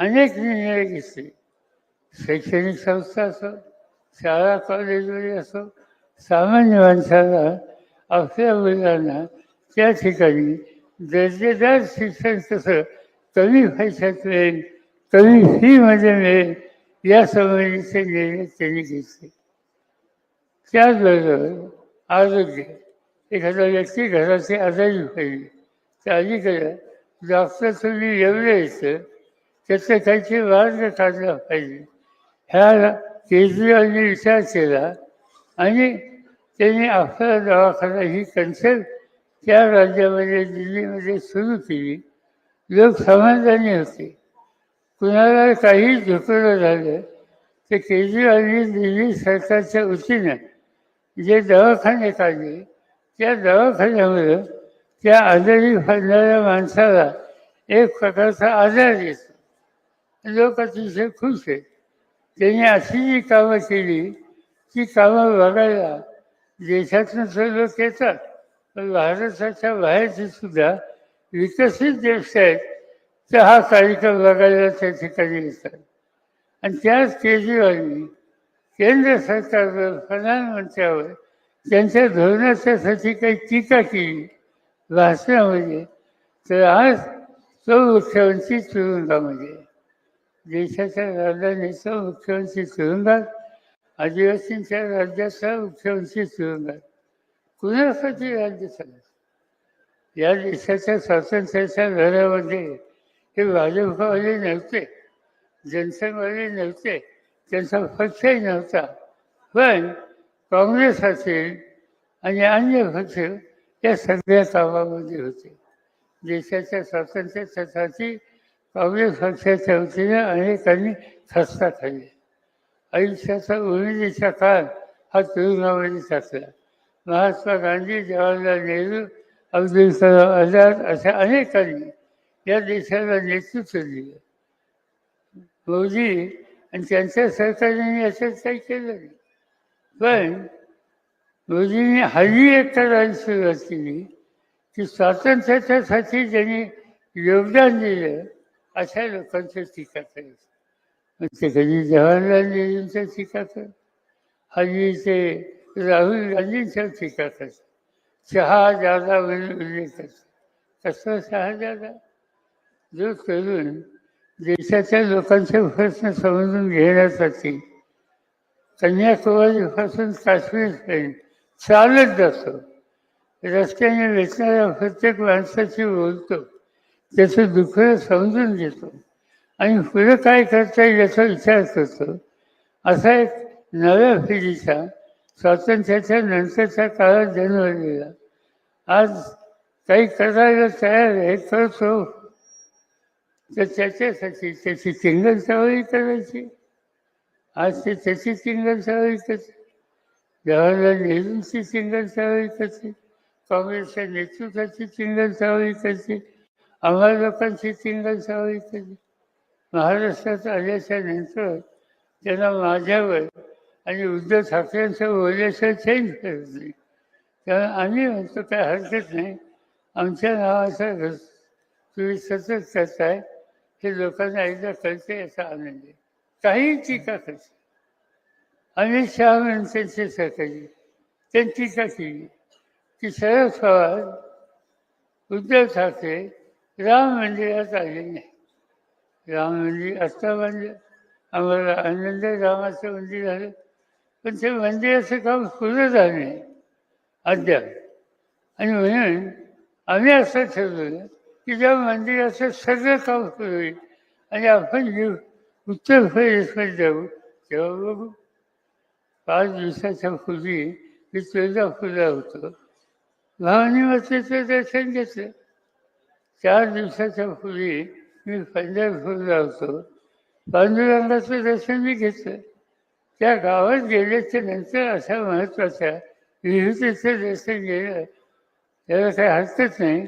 अनेक निर्णय घेतले, शैक्षणिक संस्था असो, शाळा कॉलेजमध्ये असो, सामान्य माणसाला आपल्या मुलांना त्या ठिकाणी दर्जेदार शिक्षण कसं कमी पैशात मिळेल, कमी फीमध्ये मिळेल, या संबंधीचे निर्णय त्यांनी घेतले. त्याचबरोबर आरोग्य, एखादा व्यक्ती घराची आजारी पाहिजे तर अलीकडे डॉक्टर तुम्ही एवढं येतं त्याचा काहीतरी मार्ग काढला पाहिजे. ह्या केजरीवालने विचार केला आणि त्यांनी आपला दवाखाना ही कन्सेप्ट त्या राज्यामध्ये दिल्लीमध्ये सुरू केली. लोक समाधानी होते. कुणाला काही दुखणं झालं तर केजरीवालने दिल्ली सरकारच्या वतीनं जे दवाखाने काढले त्या दवाखान्यामध्ये त्या आजारी पडणाऱ्या माणसाला एक प्रकारचा आधार येतो. लोक अतिशय खुश आहेत. त्यांनी अशी जी कामं केली ती कामं बघायला देशातून तर लोक येतात, पण भारताच्या बाहेरचे सुद्धा विकसित देश आहेत तर हा कार्यक्रम बघायला त्या ठिकाणी येतात. आणि त्याच केजरीवालनी केंद्र सरकारवर, प्रधानमंत्र्यावर त्यांच्या धोरणाच्यासाठी काही टीका केली भाषणामध्ये, तर आज तो मुख्यमंत्री तुरुंगामध्ये, देशाच्या राजधानीचा मुख्यमंत्री तुरुंगात, आदिवासींच्या राज्याचा मुख्यमंत्री तुरुंगात. कुणासाठी राज्य चालत? या देशाच्या स्वातंत्र्याच्या लढ्यामध्ये हे भाजपवाले नव्हते, जनसंघवाले नव्हते, त्यांचा पक्षही नव्हता, पण काँग्रेस असेल आणि अन्य पक्ष या सगळ्या कामामध्ये होते. देशाच्या स्वातंत्र्यासाठी काँग्रेस पक्षाच्या वतीनं अनेकांनी खस्ता खाल्ली. आयुष्याचा उमेदीचा काळ हा तुरुंगामध्ये टाकला. महात्मा गांधी, जवाहरलाल नेहरू, अब्दुल कलाम आझाद अशा अनेकांनी या देशाला नेतृत्व दिलं. मोदी आणि त्यांच्या सरकारने याच्यात काही केलं नाही, पण मोदींनी हल्ली एक करायला सुरुवात केली की स्वातंत्र्याच्यासाठी ज्यांनी योगदान दिलं अशा लोकांचं टीका करायचं. मग ते कधी जवाहरलाल नेहरूंचं टीका करत, हल्ली ते राहुल गांधींचं टीका करतात, शहाजादा म्हणून उल्लेख करतात. कसं शहाजादा? जो करून देशाच्या लोकांचे प्रश्न समजून घेण्यासाठी कन्याकुमारीपासून काश्मीरपर्यंत चालत जातो, रस्त्याने भेटणाऱ्या प्रत्येक माणसाची बोलतो, त्याचं दुःख समजून घेतो आणि पुढे काय करता येईल याचा विचार करतो. असा एक नव्या पिढीचा स्वातंत्र्याच्या नंतरच्या काळात जन्मलेला आज काही करायला तयार आहे, करतो, तर त्याच्यासाठी त्याची चिंगलचावळी करायची. आज ते त्याची चिंगलचावळी करते, जवाहरलाल नेहरूंची चिंगलचावळी करते, काँग्रेसच्या नेतृत्वाची चिंगलचावळी करते, आम्हा लोकांची चिंगलचावळी करते. महाराष्ट्रात आल्याच्या नंतर त्यांना माझ्यावर आणि उद्धव ठाकरेंचं बोलल्याशिवाय चेंज करत नाही. त्यामुळे आम्ही म्हणतो काय हरकत नाही, आमच्या नावाचा तुम्ही सतत करताय हे लोकांना एकदा कळते याचा आनंद आहे. काही टीका करते. अमित शहा म्हणून त्यांचे सहकारी त्यांनी टीका केली की शरद पवार, उद्धव ठाकरे राम मंदिरात आले नाही. राम मंदिर आत्ता बांधलं, आम्हाला आनंद रामाचं मंदिर झालं, पण ते मंदिराचं काम पुरं झालं नाही अद्याप. आणि म्हणून आम्ही असं ठरवलं की जेव्हा मंदिराचं सगळं काम सुरू होईल आणि आपण जेव्हा उत्तर प्रदेशमध्ये जाऊ तेव्हा बघू. 5 दिवसाच्या पूर्वी मी तुळजापूरला होतो, भावानी मातेचं दर्शन घेतलं. 4 दिवसाच्या पूर्वी मी पंढरपूरला होतो, पांडुरंगाचं दर्शन मी घेतलं. त्या गावात गेल्याच्या नंतर अशा महत्त्वाच्या विभूतीचं दर्शन घेणं त्याला काही हरकत नाही,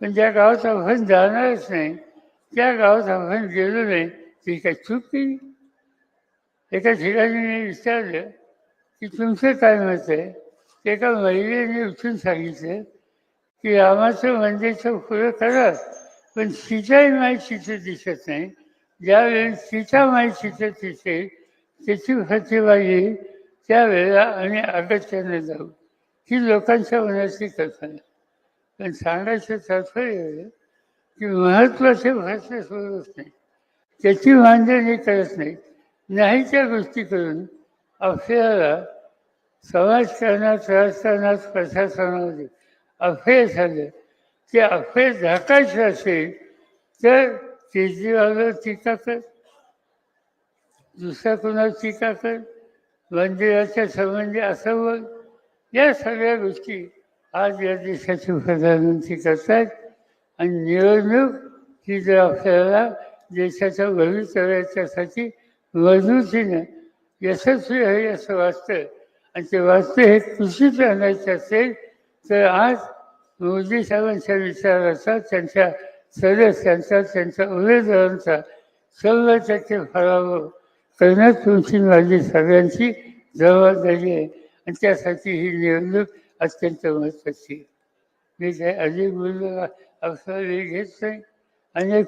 पण ज्या गावात आपण जाणारच नाही त्या गावात आपण गेलो नाही ती काही चूक केली. एका ठिकाणी मी विचारलं की तुमचं काय मत आहे. ते एका महिलेने उठून सांगितलं की रामाचं मंदिरचं पुढं करा, पण सीताई माई तिथे दिसत नाही. ज्यावेळेस सीता माई तिथे दिसेल त्याची प्रतिभा येईल त्यावेळेला आणि अगत्याने जाऊ. ही लोकांच्या मनातली कल्पना. पण सांगायचं तात्पर्य एवढं की महत्वाचे प्रश्न सोडवत नाही, त्याची मांडणी करत नाही. नाही त्या गोष्टी करून आपल्याला समाजकारणात, राजकारणात, प्रशासनामध्ये अफेर झालं. ते अफेर झाकायचं असेल तर केजरीवालवर टीका कर, दुसऱ्या कोणावर टीका कर, मंदिराच्या संबंधी असं बघ. या सगळ्या गोष्टी आज या देशाचे प्रधानमंत्री करतात. आणि निवडणूक ही जर आपल्याला देशाच्या भवितव्याच्यासाठी मजबूतीनं यशस्वी आहे असं वाटतं आणि ते वाटतं हे कृषीत आणायचं असेल तर आज मोदी साहेबांच्या विचाराचा, त्यांच्या सदस्यांचा, त्यांच्या उमेदवारांचा 100% पराभव करणं तुमची माझी सगळ्यांची जबाबदारी आहे. आणि त्यासाठी ही निवडणूक अत्यंत महत्त्वाची आहे. मी काय अधिक बोललो आपला वेळ घेत नाही. अनेक